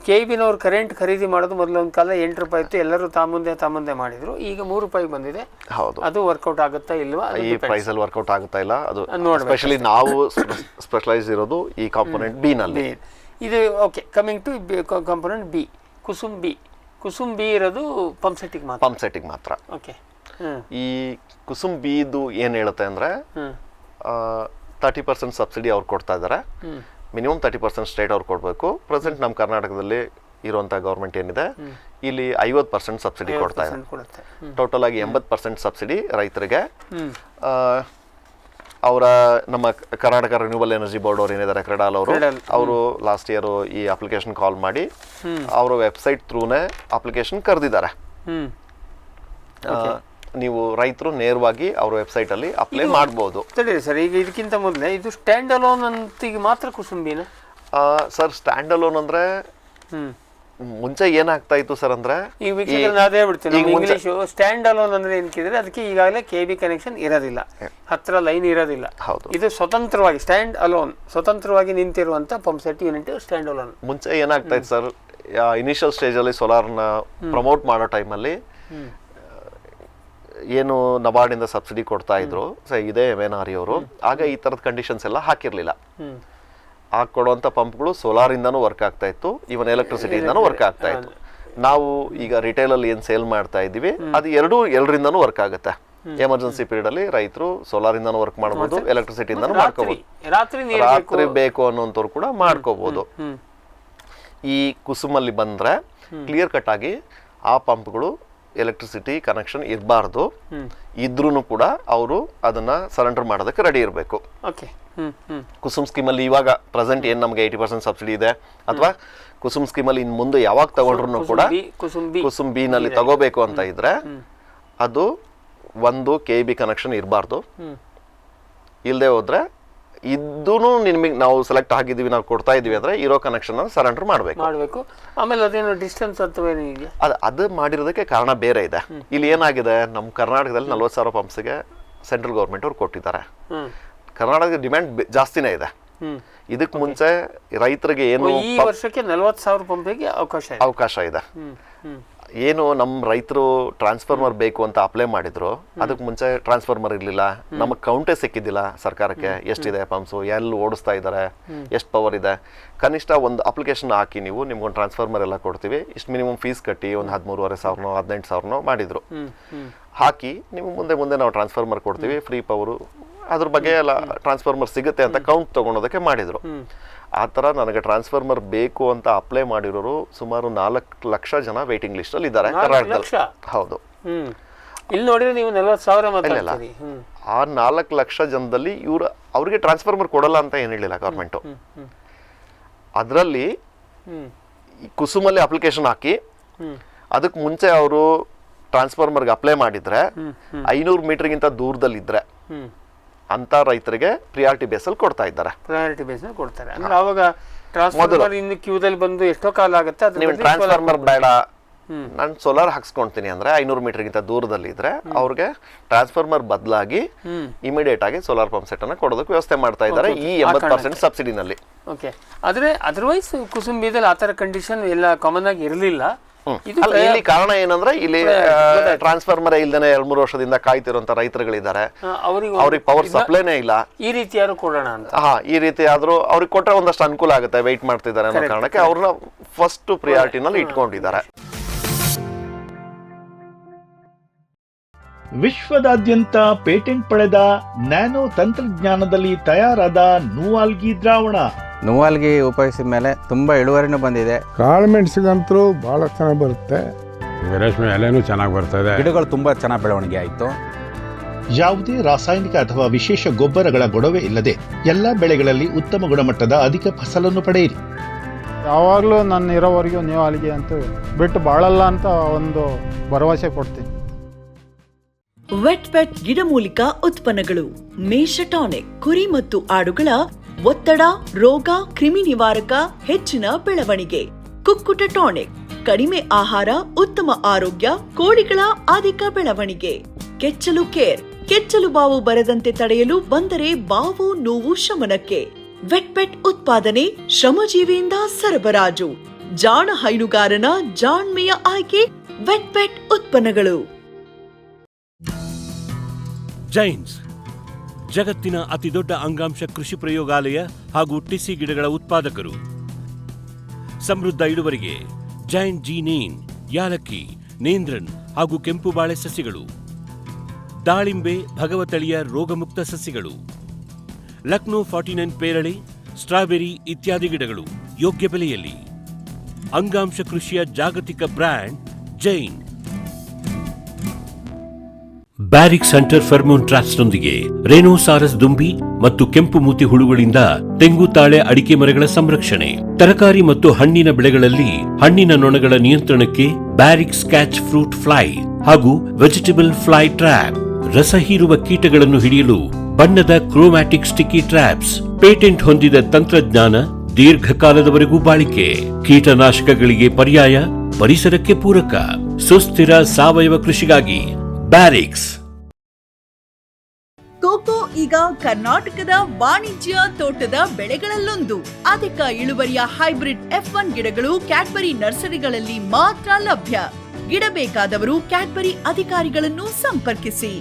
KEBನವ್ರು ಕರೆಂಟ್ ಖರೀದಿ ಮಾಡೋದು ಮೊದಲು ಒಂದು ಕಾಲ 8 ರೂಪಾಯಿ ಇತ್ತು, ಎಲ್ಲರೂ ತಾಮುಂದೆ ಮಾಡಿದ್ರು. ಈಗ 3 ರೂಪಾಯಿಗೆ ಬಂದಿದೆ. ಅದು ವರ್ಕೌಟ್ ಆಗುತ್ತಾ ಇಲ್ವಾ? ಈ ಪ್ರೈಸ್ ಅಲ್ಲಿ ವರ್ಕೌಟ್ ಆಗುತ್ತಾ ಇಲ್ಲ ಅದು ಸ್ಪೆಷಲಿ ನಾವು ಸ್ಪೆಷಲೈಸ್ ಇರೋದು ಈ ಕಾಂಪೋನೆಂಟ್ ಬಿ ನಲ್ಲಿ. ಇದು okay. Coming to component B, Kusum B ಇರೋದು ಪಂಪ್ ಸೆಟ್ಟಿಗೆ ಮಾತ್ರ. ಓಕೆ. ಈ ಕುಸುಮ್ ಬಿದು ಏನ್ ಹೇಳುತ್ತೆ ಅಂದ್ರೆ 30% ಸಬ್ಸಿಡಿ ಅವ್ರು ಕೊಡ್ತಾ ಇದ್ದಾರೆ. ಮಿನಿಮಮ್ 30% ಸ್ಟೇಟ್ ಅವ್ರು ಕೊಡಬೇಕು. ಪ್ರೆಸೆಂಟ್ ನಮ್ಮ ಕರ್ನಾಟಕದಲ್ಲಿ ಇರುವಂತ ಗವರ್ಮೆಂಟ್ ಏನಿದೆ ಇಲ್ಲಿ 50% ಸಬ್ಸಿಡಿ ಕೊಡ್ತಾ ಇದೆ. ಟೋಟಲ್ ಆಗಿ 80% ಸಬ್ಸಿಡಿ ರೈತರಿಗೆ. ಅವರ ನಮ್ಮ ಕರ್ನಾಟಕ ರಿನ್ಯೂಬಲ್ ಎನರ್ಜಿ ಬೋರ್ಡ್ ಅವ್ರು ಏನಿದ್ದಾರೆ, ಕ್ರೆಡಾಲ್ ಅವರು ಲಾಸ್ಟ್ ಇಯರ್ ಈ ಅಪ್ಲಿಕೇಶನ್ ಕಾಲ್ ಮಾಡಿ ಅವರ ವೆಬ್ಸೈಟ್ ಥ್ರೂನೇ ಅಪ್ಲಿಕೇಶನ್ ಕರೆದಿದ್ದಾರೆ. ನೀವು ರೈತರು ನೇರವಾಗಿ ಅವ್ರ ವೆಬ್ಸೈಟ್ ಅಲ್ಲಿ ಅಪ್ಲೈ ಮಾಡಬಹುದು. ಸರ್, ಈಗ ಇದಕ್ಕಿಂತ ಮೊದಲೇ ಇದು ಸ್ಟ್ಯಾಂಡ್ ಅಲೋನ್ ಅಂತ ಈಗ ಮಾತ್ರ ಕುಸುಂಬಿನ? ಸರ್, ಸ್ಟ್ಯಾಂಡ್ ಅಲೋನ್ ಅಂದ್ರೆ ಮುಂಚೆ ಏನಾಗ್ತಾ ಇತ್ತು ಸರ್ ಅಂದ್ರೆ, ಅದೇ ಬಿಡ್ತೀನಿ ಇಂಗ್ಲಿಷು. ಸ್ಟ್ಯಾಂಡ್ ಅಲೋನ್ ಅಂದ್ರೆ ಏನಕ್ಕಿದ್ರೆ ಅದಕ್ಕೆ ಈಗಾಗಲೇ KB ಕನೆಕ್ಷನ್ ಇರೋದಿಲ್ಲ, ಹತ್ರ ಲೈನ್ ಇರೋದಿಲ್ಲ. ಇದು ಸ್ವತಂತ್ರವಾಗಿ ಸ್ಟ್ಯಾಂಡ್ ಅಲೋನ್, ಸ್ವತಂತ್ರವಾಗಿ ನಿಂತಿರುವಂತ pump set unit stand alone. ಮುಂಚೆ ಏನಾಗ್ತಾ ಇತ್ತು ಸರ್, ಇನಿಷಿಯಲ್ ಸ್ಟೇಜಲ್ಲಿ ಸೋಲಾರ್ನ ಪ್ರಮೋಟ್ ಮಾಡೋ ಟೈಮಲ್ಲಿ ಏನು ನಬಾರ್ಡಿಂದ ಸಬ್ಸಿಡಿ ಕೊಡ್ತಾ ಇದ್ರು ಇದೇ MNRE ಅವರು, ಆಗ ಈ ಥರದ ಕಂಡೀಷನ್ಸ್ ಎಲ್ಲ ಹಾಕಿರಲಿಲ್ಲ. ಆಗ ಕೊಡುವಂಥ ಪಂಪ್ಗಳು ಸೋಲಾರಿಂದನೂ ವರ್ಕ್ ಆಗ್ತಾ ಇತ್ತು, ಇವನ್ ಎಲೆಕ್ಟ್ರಿಸಿಟಿಯಿಂದನೂ ವರ್ಕ್ ಆಗ್ತಾ ಇತ್ತು. ನಾವು ಈಗ ರಿಟೇಲಲ್ಲಿ ಏನು ಸೇಲ್ ಮಾಡ್ತಾ ಇದ್ದೀವಿ ಅದು ಎರಡರಿಂದನೂ ವರ್ಕ್ ಆಗುತ್ತೆ. ಎಮರ್ಜೆನ್ಸಿ ಪೀರಿಯಡ್ ಅಲ್ಲಿ ರೈತರು ಸೋಲಾರ್ ಇಂದಾನು ವರ್ಕ್ ಮಾಡಬಹುದು, ಎಲೆಕ್ಟ್ರಿಸಿಟಿಯಿಂದಾನು ಮಾಡ್ಕೋಬಹುದು, ರಾತ್ರಿ ಬೇಕು ಅನ್ನೋಂಥವ್ರು ಕೂಡ ಮಾಡ್ಕೋಬಹುದು. ಈ ಕುಸುಮಲ್ಲಿ ಬಂದ್ರೆ ಕ್ಲಿಯರ್ ಕಟ್ ಆಗಿ ಆ ಪಂಪ್ಗಳು ಎಲೆಕ್ಟ್ರಿಸಿಟಿ ಕನೆಕ್ಷನ್ ಇರಬಾರ್ದು, ಇದ್ರೂ ಕೂಡ ಅವರು ಅದನ್ನ ಸರೆಂಡರ್ ಮಾಡೋದಕ್ಕೆ ರೆಡಿ ಇರಬೇಕು. ಕುಸುಮ್ ಸ್ಕೀಮಲ್ಲಿ ಇವಾಗ ಪ್ರೆಸೆಂಟ್ ಏನ್ ನಮ್ಗೆ 80% ಸಬ್ಸಿಡಿ ಇದೆ, ಅಥವಾ ಕುಸುಮ್ ಸ್ಕೀಮಲ್ಲಿ ಇನ್ ಮುಂದೆ ಯಾವಾಗ ತಗೊಂಡ್ರು ಕೂಡ ಕುಸುಮ್ ಬಿ ನಲ್ಲಿ ತಗೋಬೇಕು ಅಂತ ಇದ್ರೆ ಅದು 1 KB ಕನೆಕ್ಷನ್ ಇರಬಾರ್ದು. ಇಲ್ಲದೆ ಹೋದ್ರೆ ಇದೂನು ನಿಮಗೆ ನಾವು ಸೆಲೆಕ್ಟ್ ಆಗಿದ್ದೀವಿ, ನಾವು ಕೊಡ್ತಾ ಇದೀವಿ ಅಂದ್ರೆ ಇರೋ ಕನೆಕ್ಷನ್ ಸರೆಂಡರ್ ಮಾಡಬೇಕು. ಆಮೇಲೆ ಅದೇನು ಡಿಸ್ಟೆನ್ಸ್ ಅಥವಾ ಅದು ಮಾಡಿರೋದಕ್ಕೆ ಕಾರಣ ಬೇರೆ ಇದೆ. ಇಲ್ಲಿ ಏನಾಗಿದೆ, ನಮ್ಮ ಕರ್ನಾಟಕದಲ್ಲಿ 40,000 ಪಂಪ್ಸ್ಗೆ ಸೆಂಟ್ರಲ್ ಗೌರ್ಮೆಂಟ್ ಅವ್ರು ಕೊಟ್ಟಿದ್ದಾರೆ. ಕರ್ನಾಟಕದ ಡಿಮ್ಯಾಂಡ್ ಜಾಸ್ತಿನೇ ಇದೆ. ಇದಕ್ಕೆ ಮುಂಚೆ ರೈತರಿಗೆ ಏನು ಈ ವರ್ಷಕ್ಕೆ 40,000 ಪಂಪಿಗೆ ಅವಕಾಶ ಇದೆ. ಏನು ನಮ್ಮ ರೈತರು ಟ್ರಾನ್ಸ್ಫಾರ್ಮರ್ ಬೇಕು ಅಂತ ಅಪ್ಲೈ ಮಾಡಿದ್ರು, ಅದಕ್ಕೆ ಮುಂಚೆ ಟ್ರಾನ್ಸ್ಫಾರ್ಮರ್ ಇರಲಿಲ್ಲ, ನಮಗೆ ಕೌಂಟೇ ಸಿಕ್ಕಿದ್ದಿಲ್ಲ ಸರ್ಕಾರಕ್ಕೆ ಎಷ್ಟಿದೆ ಪಂಪ್ಸು, ಎಲ್ಲಿ ಓಡಿಸ್ತಾ ಇದ್ದಾರೆ, ಎಷ್ಟು ಪವರ್ ಇದೆ. ಕನಿಷ್ಠ ಒಂದು ಅಪ್ಲಿಕೇಶನ್ ಹಾಕಿ ನೀವು ನಿಮ್ಗೊಂದು ಟ್ರಾನ್ಸ್ಫಾರ್ಮರ್ ಎಲ್ಲ ಕೊಡ್ತೀವಿ, ಇಷ್ಟು ಮಿನಿಮಮ್ ಫೀಸ್ ಕಟ್ಟಿ ಒಂದು 13,500 18,000 ಮಾಡಿದ್ರು. ಹಾಕಿ ನೀವು ಮುಂದೆ ನಾವು ಟ್ರಾನ್ಸ್ಫಾರ್ಮರ್ ಕೊಡ್ತೀವಿ, ಫ್ರೀ ಪವರು, ಅದ್ರ ಬಗ್ಗೆ ಎಲ್ಲ ಟ್ರಾನ್ಸ್ಫಾರ್ಮರ್ ಸಿಗುತ್ತೆ ಅಂತ ಕೌಂಟ್ ತಗೊಳೋದಕ್ಕೆ ಮಾಡಿದ್ರು. ಆ ಥರ ನನಗೆ ಟ್ರಾನ್ಸ್ಫಾರ್ಮರ್ ಬೇಕು ಅಂತ ಅಪ್ಲೈ ಮಾಡಿರೋರು ಸುಮಾರು 4 ಲಕ್ಷ ಜನ ವೇಟಿಂಗ್ ಲಿಸ್ಟ್ ಅಲ್ಲಿ ಇದ್ದಾರೆ ಕರ್ನಾಟಕದಲ್ಲಿ. ಹೌದು, ಇಲ್ಲಿ ನೋಡಿದ್ರೆ ನೀವು 40,000 ಆ 4 ಲಕ್ಷ ಜನದಲ್ಲಿ ಅವ್ರಿಗೆ ಟ್ರಾನ್ಸ್ಫಾರ್ಮರ್ ಕೊಡಲ್ಲ ಅಂತ ಏನ್ ಹೇಳಿಲ್ಲ ಗೌರ್ಮೆಂಟ್. ಅದರಲ್ಲಿ ಕುಸುಮಲ್ಲಿ ಅಪ್ಲಿಕೇಶನ್ ಹಾಕಿ ಅದಕ್ಕೆ ಮುಂಚೆ ಅವರು ಟ್ರಾನ್ಸ್ಫಾರ್ಮರ್ಗೆ ಅಪ್ಲೈ ಮಾಡಿದ್ರೆ 500 ಮೀಟರ್ಗಿಂತ ದೂರದಲ್ಲಿದ್ರೆ ಅಂತ ರೈತರಿಗೆ ಪ್ರಿಯಾರಿಟಿ ಬೇಸಲ್ಲಿ ಕೊಡ್ತಾ ಇದ್ದಾರೆ. ಅಂದ್ರೆ ಅವಾಗ ಟ್ರಾನ್ಸ್ಫಾರ್ಮರ್ ಇನ್ನು ಕ್ಯೂದಲ್ಲಿ ಬಂದು ಎಷ್ಟೋ ಕಾಲ ಆಗುತ್ತೆ. ನೀವು ಟ್ರಾನ್ಸ್ಫಾರ್ಮರ್ ಬೇಡ, ನಾನು ಸೋಲಾರ್ ಹಾಕ್ಸ್ಕೊಂತೀನಿ ಅಂದ್ರೆ 500 ಮೀಟರ್ಗಿಂತ ದೂರದಲ್ಲಿ ಇದ್ರೆ ಅವ್ರಿಗೆ ಟ್ರಾನ್ಸ್ಫಾರ್ಮರ್ ಬದಲಾಗಿ ಇಮಿಡಿಯೇಟ್ ಆಗಿ ಸೋಲಾರ್ ಪಂಪ್ ಸೆಟ್ ಅನ್ನ ಕೊಡೋದಕ್ಕೆ ವ್ಯವಸ್ಥೆ ಮಾಡ್ತಾ ಇದ್ದಾರೆ ಈ 80% ಸಬ್ಸಿಡಿನಲ್ಲಿ. ಓಕೆ, ಆದ್ರೆ ಅದರ್ವೈಸ್ ಕುಸುಂಬಿದಲ್ಲಿ ಆತರ ಕಂಡೀಷನ್ ಎಲ್ಲ ಕಾಮನ್ ಆಗಿ ಇರಲಿಲ್ಲ. ಇಲ್ಲಿ ಕಾರಣ ಏನಂದ್ರೆ ಇಲ್ಲಿ ಟ್ರಾನ್ಸ್ಫಾರ್ಮರ್ ಇಲ್ದೇನೆ 2-3 ವರ್ಷದಿಂದ ಕಾಯ್ತಿರುವಂತ ರೈತರುಗಳಿದ್ದಾರೆ, ಅವ್ರಿಗೆ ಪವರ್ ಸಪ್ಲೈನೇ ಇಲ್ಲ. ಈ ರೀತಿ ಯಾರು ಕೊಡೋಣ ಅಂತ, ಈ ರೀತಿ ಆದ್ರೂ ಅವ್ರಿಗೆ ಕೊಟ್ರೆ ಒಂದಷ್ಟು ಅನುಕೂಲ ಆಗುತ್ತೆ, ವೆಯ್ಟ್ ಮಾಡ್ತಿದ್ದಾರೆ ಅನ್ನೋ ಕಾರಣಕ್ಕೆ ಅವ್ರನ್ನ ಫಸ್ಟ್ ಪ್ರಿಯಾರಿಟಿನಲ್ಲಿ ಇಟ್ಕೊಂಡಿದ್ದಾರೆ. ವಿಶ್ವದಾದ್ಯಂತ ಪೇಟೆಂಟ್ ಪಡೆದ ನ್ಯಾನೋ ತಂತ್ರಜ್ಞಾನದಲ್ಲಿ ತಯಾರಾದ ನೂವಾಲ್ಗಿ ದ್ರಾವಣ. ನೂವಾಲ್ಗಿ ಉಪಯೋಗಿಸಿದ ಮೇಲೆ ತುಂಬಾ ಇಳುವರಿನೂ ಬಂದಿದೆ. ಕಾಳು ಮೆಣಸಿಗಂತೂ ಬಹಳ ಚೆನ್ನಾಗಿ ಬರುತ್ತೆ, ರೇಷ್ಮೆ ಎಲೆನೂ ಚೆನ್ನಾಗಿ ಬರ್ತದೆ, ಗಿಡಗಳು ತುಂಬಾ ಚೆನ್ನಾಗಿ ಬೆಳವಣಿಗೆ ಆಯಿತು. ಯಾವುದೇ ರಾಸಾಯನಿಕ ಅಥವಾ ವಿಶೇಷ ಗೊಬ್ಬರಗಳ ಗೊಡವೆ ಇಲ್ಲದೆ ಎಲ್ಲ ಬೆಳೆಗಳಲ್ಲಿ ಉತ್ತಮ ಗುಣಮಟ್ಟದ ಅಧಿಕ ಫಸಲನ್ನು ಪಡೆಯಿರಿ. ಯಾವಾಗಲೂ ನನ್ನ ಇರೋವರೆಗೂ ನೂವಾಲ್ಗಿ ಅಂತೂ ಬಿಟ್ಟು ಬಾಳಲ್ಲ ಅಂತ ಒಂದು ಭರವಸೆ ಕೊಡ್ತೀನಿ. ವೆಟ್ ಗಿಡಮೂಲಿಕಾ ಉತ್ಪನ್ನಗಳು. ಮೇಷ ಟಾನಿಕ್, ಕುರಿ ಮತ್ತು ಆಡುಗಳ ಒತ್ತಡ, ರೋಗ, ಕ್ರಿಮಿ ನಿವಾರಕ, ಹೆಚ್ಚಿನ ಬೆಳವಣಿಗೆ. ಕುಕ್ಕುಟ ಟಾನಿಕ್, ಕಡಿಮೆ ಆಹಾರ, ಉತ್ತಮ ಆರೋಗ್ಯ, ಕೋಳಿಗಳ ಅಧಿಕ ಬೆಳವಣಿಗೆ. ಕೆಚ್ಚಲು ಕೇರ್, ಕೆಚ್ಚಲು ಬಾವು ಬರದಂತೆ ತಡೆಯಲು, ಬಂದರೆ ಬಾವು ನೋವು ಶಮನಕ್ಕೆ. ವೆಟ್ ಉತ್ಪಾದನೆ ಶ್ರಮಜೀವಿಯಿಂದ ಸರಬರಾಜು. ಜಾಣ ಹೈನುಗಾರನ ಜಾಣ್ಮೆಯ ಆಯ್ಕೆ ವೆಟ್ ಉತ್ಪನ್ನಗಳು. ಜೈನ್ಸ್ ಜಗತ್ತಿನ ಅತಿದೊಡ್ಡ ಅಂಗಾಂಶ ಕೃಷಿ ಪ್ರಯೋಗಾಲಯ ಹಾಗೂ ಟಿಸಿ ಗಿಡಗಳ ಉತ್ಪಾದಕರು. ಸಮೃದ್ಧ ಇಳುವರಿಗೆ ಜೈನ್ ಜೀನೇನ್, ಯಾಲಕ್ಕಿ, ನೇಂದ್ರನ್ ಹಾಗೂ ಕೆಂಪು ಬಾಳೆ ಸಸಿಗಳು, ದಾಳಿಂಬೆ, ಭಗವತಳಿಯ ರೋಗಮುಕ್ತ ಸಸಿಗಳು, ಲಕ್ನೋ 49 ಪೇರಳೆ, ಸ್ಟ್ರಾಬೆರಿ ಇತ್ಯಾದಿ ಗಿಡಗಳು ಯೋಗ್ಯ ಬೆಲೆಯಲ್ಲಿ. ಅಂಗಾಂಶ ಕೃಷಿಯ ಜಾಗತಿಕ ಬ್ರ್ಯಾಂಡ್ ಜೈನ್. ಬ್ಯಾರಿಕ್ ಸೆಂಟರ್ ಫೆರ್ಮೋನ್ ಟ್ರಾಪ್ಸ್ನೊಂದಿಗೆ ರೇನೋಸಾರಸ್ ದುಂಬಿ ಮತ್ತು ಕೆಂಪು ಮೂತಿ ಹುಳುಗಳಿಂದ ತೆಂಗು, ತಾಳೆ, ಅಡಿಕೆ ಮರಗಳ ಸಂರಕ್ಷಣೆ. ತರಕಾರಿ ಮತ್ತು ಹಣ್ಣಿನ ಬೆಳೆಗಳಲ್ಲಿ ಹಣ್ಣಿನ ನೊಣಗಳ ನಿಯಂತ್ರಣಕ್ಕೆ ಬ್ಯಾರಿಕ್ ಸ್ಕ್ಯಾಚ್ ಫ್ರೂಟ್ ಫ್ಲೈ ಹಾಗೂ ವೆಜಿಟೇಬಲ್ ಫ್ಲೈ ಟ್ರ್ಯಾಪ್. ರಸ ಹೀರುವ ಕೀಟಗಳನ್ನು ಹಿಡಿಯಲು ಬಣ್ಣದ ಕ್ರೋಮ್ಯಾಟಿಕ್ ಸ್ಟಿಕ್ಕಿ ಟ್ರ್ಯಾಪ್ಸ್. ಪೇಟೆಂಟ್ ಹೊಂದಿದ ತಂತ್ರಜ್ಞಾನ, ದೀರ್ಘಕಾಲದವರೆಗೂ ಬಾಳಿಕೆ. ಕೀಟನಾಶಕಗಳಿಗೆ ಪರ್ಯಾಯ, ಪರಿಸರಕ್ಕೆ ಪೂರಕ. ಸುಸ್ಥಿರ ಸಾವಯವ ಕೃಷಿಗಾಗಿ ಬ್ಯಾರಿಕ್ಸ್. ಕೋಕೋ ಈಗ ಕರ್ನಾಟಕದ ವಾಣಿಜ್ಯ ತೋಟದ ಬೆಳೆಗಳಲ್ಲೊಂದು. ಅಧಿಕ ಇಳುವರಿಯ ಹೈಬ್ರಿಡ್ F1 ಗಿಡಗಳು ಕ್ಯಾಡ್ಬರಿ ನರ್ಸರಿಗಳಲ್ಲಿ ಮಾತ್ರ ಲಭ್ಯ. ಗಿಡ ಬೇಕಾದವರು ಕ್ಯಾಡ್ಬರಿ ಅಧಿಕಾರಿಗಳನ್ನು ಸಂಪರ್ಕಿಸಿ.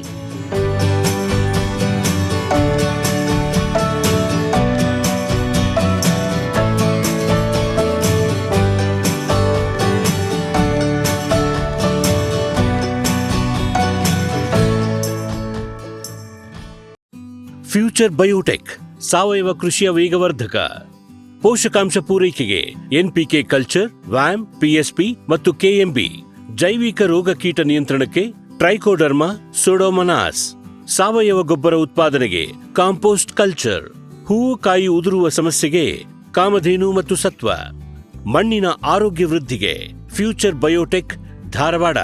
ಫ್ಯೂಚರ್ ಬಯೋಟೆಕ್ ಸಾವಯವ ಕೃಷಿಯ ವೇಗವರ್ಧಕ. ಪೋಷಕಾಂಶ ಪೂರೈಕೆಗೆ NPK ಕಲ್ಚರ್, ವ್ಯಾಮ್, PSP ಮತ್ತು KMB. ಜೈವಿಕ ರೋಗ ಕೀಟ ನಿಯಂತ್ರಣಕ್ಕೆ ಟ್ರೈಕೋಡರ್ಮಾ, ಸೂಡೋಮೊನಾಸ್. ಸಾವಯವ ಗೊಬ್ಬರ ಉತ್ಪಾದನೆಗೆ ಕಾಂಪೋಸ್ಟ್ ಕಲ್ಚರ್. ಹೂವು ಕಾಯಿ ಉದುರುವ ಸಮಸ್ಯೆಗೆ ಕಾಮಧೇನು ಮತ್ತು ಸತ್ವ. ಮಣ್ಣಿನ ಆರೋಗ್ಯ ವೃದ್ಧಿಗೆ future biotech, Dharwad.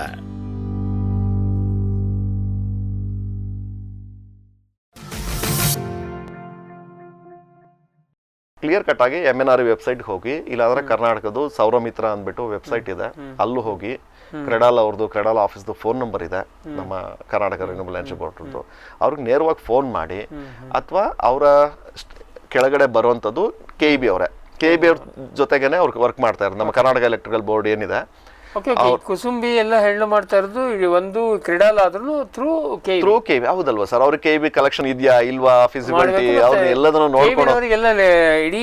Clear cut ಆಗಿ MNRE ವೆಬ್ಸೈಟ್ಗೆ ಹೋಗಿ, ಇಲ್ಲಾಂದ್ರೆ ಕರ್ನಾಟಕದ ಸೌರಮಿತ್ರ ಅಂದ್ಬಿಟ್ಟು ವೆಬ್ಸೈಟ್ ಇದೆ, ಅಲ್ಲೂ ಹೋಗಿ ಕ್ರೆಡಾಲ್ ಅವ್ರದ್ದು, ಕ್ರೆಡಾಲ್ ಆಫೀಸ್ದು ಫೋನ್ ನಂಬರ್ ಇದೆ, ನಮ್ಮ ಕರ್ನಾಟಕ ರಿನ್ಯೂಬಲ್ ಎನರ್ಜಿ ಬೋರ್ಡ್ರದ್ದು. ಅವ್ರಿಗೆ ನೇರವಾಗಿ ಫೋನ್ ಮಾಡಿ, ಅಥವಾ ಅವರ ಕೆಳಗಡೆ ಬರುವಂಥದ್ದು KEB ಅವರೇ, KEB ಅವ್ರ ಜೊತೆಗೇನೆ ಅವ್ರಿಗೆ ವರ್ಕ್ ಮಾಡ್ತಾ ಇರೋದು. ನಮ್ಮ ಕರ್ನಾಟಕ ಎಲೆಕ್ಟ್ರಿಕಲ್ ಬೋರ್ಡ್ ಏನಿದೆ, ಕುಸುಂಬಿ ಎಲ್ಲ ಹ್ಯಾಂಡಲ್ ಮಾಡ್ತಾ ಇರೋದು ಒಂದು ಕ್ರೀಡಾಲ್ ಆದ್ರೂ ಥ್ರೂ KEB. ಹೌದಲ್ವಾ ಸರ್? ಅವ್ರಿಗೆ KEB ಕಲೆಕ್ಷನ್ ಇದೆಯಾ ಇಲ್ವಾ, ಫಿಸಿಬಿಲಿಟಿ, ಅವ್ರು ಎಲ್ಲದನ್ನು ನೋಡ್ಕೊಂಡು ಇಡೀ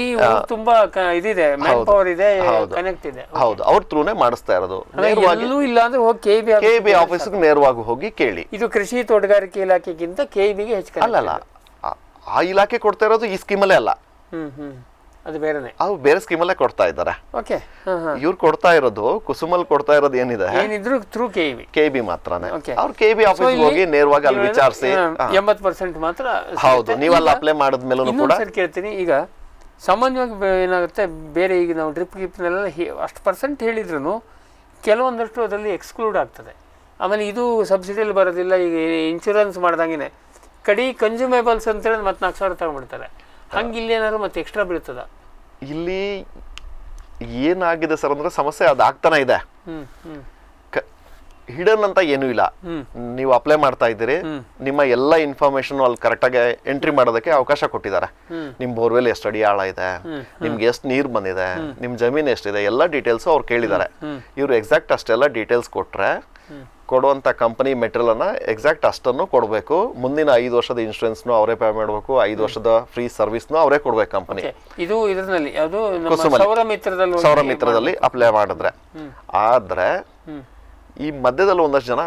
ತುಂಬಾ ಇದಿದೆ, ಮ್ಯಾನ್ ಪವರ್ ಇದೆ, ಕನೆಕ್ಟ್ ಇದೆ. ಹೌದು, ಅವ್ರ ಥ್ರೂನೇ ಮಾಡಿಸ್ತಾ ಇರೋದು. ಎಲ್ಲೂ ಇಲ್ಲ ಅಂದ್ರೆ ಹೋಗಿ KEB ಆಫೀಸ್ಗೆ ನೇರವಾಗಿ ಹೋಗಿ ಕೇಳಿ. ಇದು ಕೃಷಿ ತೋಟಗಾರಿಕೆ ಇಲಾಖೆಗಿಂತ KEBಗೆ ಹೆಚ್ಚು ಅಲ್ಲಲ್ಲ, ಆ ಇಲಾಖೆ ಕೊಡ್ತಾ ಇರೋದು ಈ ಸ್ಕೀಮಲ್ಲೇ ಅಲ್ಲ, ಅದು ಬೇರೆನೆ, ಅವ್ರು ಬೇರೆ ಸ್ಕೀಮಲ್ಲೇ ಕೊಡ್ತಾ ಇದ್ದಾರೆ. ಇವ್ರು ಕೊಡ್ತಾ ಇರೋದು, ಕುಸುಮಲ್ ಕೊಡ್ತಾ ಇರೋದು ಏನಿದೆ ಏನಿದ್ರು ಥ್ರೂ KEB ಮಾತ್ರನೇ. ಅವ್ರು KEB ಆಫೀಸ್ ಹೋಗಿ ನೇರವಾಗಿ ಅಲ್ಲಿ ವಿಚಾರಿಸಿ 80% ಮಾತ್ರ. ಹೌದು, ನೀವೆಲ್ಲ ಅಪ್ಲೈ ಮಾಡಿದ್ಮೇಲೂ ಕೂಡ ಕೇಳ್ತೀನಿ. ಈಗ ಸಾಮಾನ್ಯವಾಗಿ ಏನಾಗುತ್ತೆ, ಬೇರೆ ಈಗ ನಾವು ಡ್ರಿಪ್ ಗಿಪ್ನೆಲ್ಲ ಅಷ್ಟು ಪರ್ಸೆಂಟ್ ಹೇಳಿದ್ರು ಕೆಲವೊಂದಷ್ಟು ಅದರಲ್ಲಿ ಎಕ್ಸ್ಕ್ಲೂಡ್ ಆಗ್ತದೆ. ಆಮೇಲೆ ಇದು ಸಬ್ಸಿಡಿಯಲ್ಲಿ ಬರೋದಿಲ್ಲ. ಈಗ ಇನ್ಶೂರೆನ್ಸ್ ಮಾಡ್ದಂಗೆ ಕಡಿ ಕನ್ಸ್ಯೂಮೇಬಲ್ಸ್ ಅಂತೇಳಿ ಮತ್ತೆ 4,000 ತಗೊಂಡ್ಬಿಡ್ತಾರೆ. ಹಂಗೆ ಇಲ್ಲಿ ಏನಾದ್ರು ಮತ್ತೆ ಎಕ್ಸ್ಟ್ರಾ ಬೀಳ್ತದ? ಇಲ್ಲಿ ಏನಾಗಿದೆ ಸರ್ ಅಂದ್ರೆ ಸಮಸ್ಯೆ ಅದಾಗ್ತಾನೆ ಇದೆ. ಹಿಡನ್ ಅಂತ ಏನೂ ಇಲ್ಲ. ನೀವು ಅಪ್ಲೈ ಮಾಡ್ತಾ ಇದ್ದೀರಿ, ನಿಮ್ಮ ಎಲ್ಲ ಇನ್ಫಾರ್ಮೇಶನ್ ಅಲ್ಲಿ ಕರೆಕ್ಟಾಗಿ ಎಂಟ್ರಿ ಮಾಡೋದಕ್ಕೆ ಅವಕಾಶ ಕೊಟ್ಟಿದ್ದಾರೆ. ನಿಮ್ ಬೋರ್ವೆಲ್ ಎಷ್ಟು ಅಡಿ ಆಳ ಇದೆ, ನಿಮ್ಗೆ ಎಷ್ಟು ನೀರು ಬಂದಿದೆ, ನಿಮ್ ಜಮೀನು ಎಷ್ಟಿದೆ, ಎಲ್ಲ ಡೀಟೇಲ್ಸ್ ಅವ್ರು ಕೇಳಿದ್ದಾರೆ. ಇವ್ರು ಎಕ್ಸಾಕ್ಟ್ ಅಷ್ಟೆಲ್ಲ ಡೀಟೇಲ್ಸ್ ಕೊಟ್ರೆ ಕೊಡುವಂಥ ಕಂಪನಿ ಮೆಟೀರಿಯಲ್ ಅನ್ನ ಎಕ್ಸಾಕ್ಟ್ ಅಷ್ಟನ್ನು ಕೊಡಬೇಕು. ಮುಂದಿನ 5 ವರ್ಷದ ಇನ್ಶೂರೆನ್ಸ್ನು ಅವರೇ ಪೇ ಮಾಡಬೇಕು, 5 ವರ್ಷದ ಫ್ರೀ ಸರ್ವಿಸ್ನು ಅವರೇ ಕೊಡ್ಬೇಕು ಕಂಪನಿ. ಇದು ಇದರಲ್ಲಿ ಯಾವುದು ಸೌರಮಿತ್ರದಲ್ಲಿ ಅಪ್ಲೈ ಮಾಡಿದ್ರೆ. ಆದ್ರೆ ಈ ಮಧ್ಯದಲ್ಲಿ ಒಂದಷ್ಟು ಜನ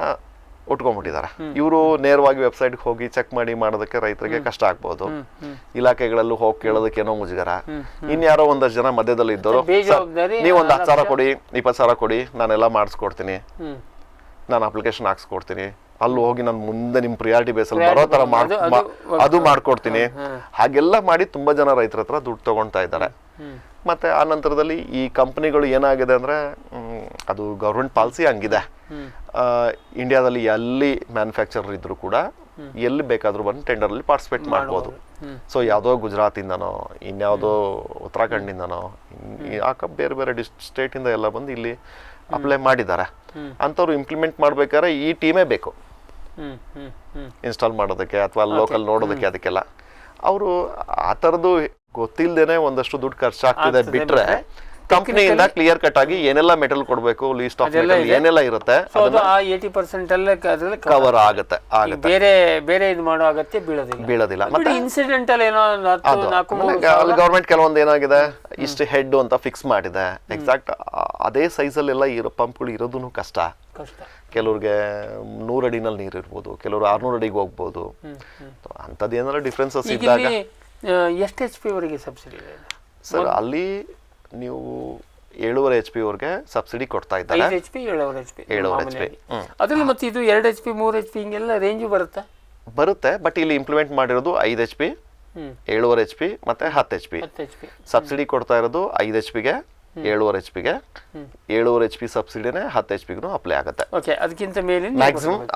ಉಟ್ಕೊಂಡ್ಬಿಟ್ಟಿದ್ದಾರೆ. ಇವರು ನೇರವಾಗಿ ವೆಬ್ಸೈಟ್ಗೆ ಹೋಗಿ ಚೆಕ್ ಮಾಡಿ ಮಾಡೋದಕ್ಕೆ ರೈತರಿಗೆ ಕಷ್ಟ ಆಗ್ಬಹುದು. ಇಲಾಖೆಗಳಲ್ಲೂ ಹೋಗಿ ಕೇಳೋದಕ್ಕೆ ಏನೋ ಮುಜುಗರ. ಇನ್ಯಾರೋ ಒಂದಷ್ಟು ಜನ ಮಧ್ಯದಲ್ಲಿ ಇದ್ದವರು, ನೀವು ಒಂದು 10,000 ಕೊಡಿ, 20,000 ಕೊಡಿ, ನಾನೆಲ್ಲ ಮಾಡಿಸ್ಕೊಡ್ತೀನಿ, ನಾನು ಅಪ್ಲಿಕೇಶನ್ ಹಾಕ್ಸ್ಕೊಡ್ತೀನಿ, ಅಲ್ಲಿ ಹೋಗಿ ನಾನು ಮುಂದೆ ನಿಮ್ಮ ಪ್ರಿಯಾರಿಟಿ ಬೇಸಲ್ಲಿ ಬರೋ ತರ ಅದು ಮಾಡ್ಕೊಡ್ತೀನಿ. ಹಾಗೆಲ್ಲ ಮಾಡಿ ತುಂಬಾ ಜನ ರೈತರ ಹತ್ರ ದುಡ್ಡು ತಗೊಳ್ತಾ ಇದ್ದಾರೆ. ಮತ್ತೆ ಆ ನಂತರದಲ್ಲಿ ಈ ಕಂಪನಿಗಳು ಏನಾಗಿದೆ ಅಂದ್ರೆ, ಅದು ಗೌರ್ಮೆಂಟ್ ಪಾಲಿಸಿ ಹಂಗಿದೆ. ಇಂಡಿಯಾದಲ್ಲಿ ಎಲ್ಲಿ ಮ್ಯಾನುಫ್ಯಾಕ್ಚರರ್ ಇದ್ರು ಕೂಡ ಎಲ್ಲಿ ಬೇಕಾದ್ರೂ ಬಂದು ಟೆಂಡರ್ ಅಲ್ಲಿ ಪಾರ್ಟಿಸಿಪೇಟ್ ಮಾಡ್ಬೋದು. ಸೊ ಯಾವುದೋ ಗುಜರಾತ್ ಇಂದನೋ, ಇನ್ಯಾವುದೋ ಉತ್ತರಾಖಂಡಿಂದನೋ, ಬೇರೆ ಬೇರೆ ಸ್ಟೇಟ್ ಇಂದ ಎಲ್ಲ ಬಂದು ಇಲ್ಲಿ ಅಪ್ಲೈ ಮಾಡಿದ್ದಾರೆ. ಅಂತವ್ರು ಇಂಪ್ಲಿಮೆಂಟ್ ಮಾಡ್ಬೇಕಾದ್ರೆ ಈ ಟೀಮೇ ಬೇಕು ಇನ್ಸ್ಟಾಲ್ ಮಾಡೋದಕ್ಕೆ ಅಥವಾ ಲೋಕಲ್ ನೋಡೋದಕ್ಕೆ. ಅದಕ್ಕೆಲ್ಲ ಅವರು ಆ ಥರದ್ದು ಗೊತ್ತಿಲ್ಲದೇನೆ ಒಂದಷ್ಟು ದುಡ್ಡು ಖರ್ಚಾಗ್ತಿದೆ. ಬಿಟ್ರೆ ಕಂಪ್ನಿಯಿಂದ ಕ್ಲಿಯರ್ ಕಟ್ ಆಗಿ ಏನೆಲ್ಲ ಮೆಟಲ್ ಕೊಡಬೇಕು, ಲೀಸ್ಟ್ ಆಫ್ ಮೆಟಲ್ ಏನೆಲ್ಲ ಇರುತ್ತೆ, 80% ಕವರ್ ಆಗುತ್ತೆ. ಬೇರೆ ಬೇರೆ ಇದು ಮಾಡೋ ಅಗತ್ಯ ಬೀಳೋದಿಲ್ಲ. ಮತ್ತೆ ಇನ್ಸಿಡೆಂಟಲ್ ಏನೋ ಅಲ್ಲಿ ಗವರ್ಮೆಂಟ್ ಕೆಲವೊಂದು ಏನಾಗಿದೆ, ಇಷ್ಟು ಹೆಡ್ ಅಂತ ಫಿಕ್ಸ್ ಮಾಡಿದೆ. ಎಕ್ಸಾಕ್ಟ್ ಅದೇ ಸೈಜಲ್ಲೆಲ್ಲ ಇರೋ ಪಂಪ್ಗಳು ಇರೋದು ಕಷ್ಟ. ಕೆಲವ್ರಿಗೆ 100 ಅಡಿನಲ್ಲಿ ನೀರು ಇರ್ಬೋದು, ಕೆಲವರು 600 ಅಡಿಗೆ ಹೋಗ್ಬೋದು. ಅಂಥದ್ದು ಏನಾದ್ರು ಡಿಫ್ರೆನ್ಸಸ್ ಇದ್ದಾಗ ಎಷ್ಟು HP ವರೆಗೆ ಸಬ್ಸಿಡಿ ಇದೆ ಸರ್? ಅಲ್ಲಿ ನೀವು 7.5 HP ವರೆಗೆ ಸಬ್ಸಿಡಿ ಕೊಡ್ತಾ ಇದ್ದಾರೆ. 5 HP 7.5 HP ಅದ್ರಲ್ಲಿ. ಮತ್ತೆ ಇದು 2 HP 3 HP ಹಿಂಗೆಲ್ಲ ರೇಂಜು ಬರುತ್ತೆ. ಬಟ್ ಇಲ್ಲಿ ಇಂಪ್ಲಿಮೆಂಟ್ ಮಾಡಿರೋದು 5 HP, 7.5 HP ಮತ್ತೆ 10 HP. ಸಬ್ಸಿಡಿ ಕೊಡ್ತಾ ಇರೋದು 5 HPಗೆ, 7.5 HPಗೆ. 7.5 HP ಸಬ್ಸಿಡಿನೇ 10 HPಗೂ ಅಪ್ಲೈ ಆಗುತ್ತೆ. ಅದಕ್ಕಿಂತ ಮೇಲೆ ಮ್ಯಾಕ್ಸಿಮಮ್.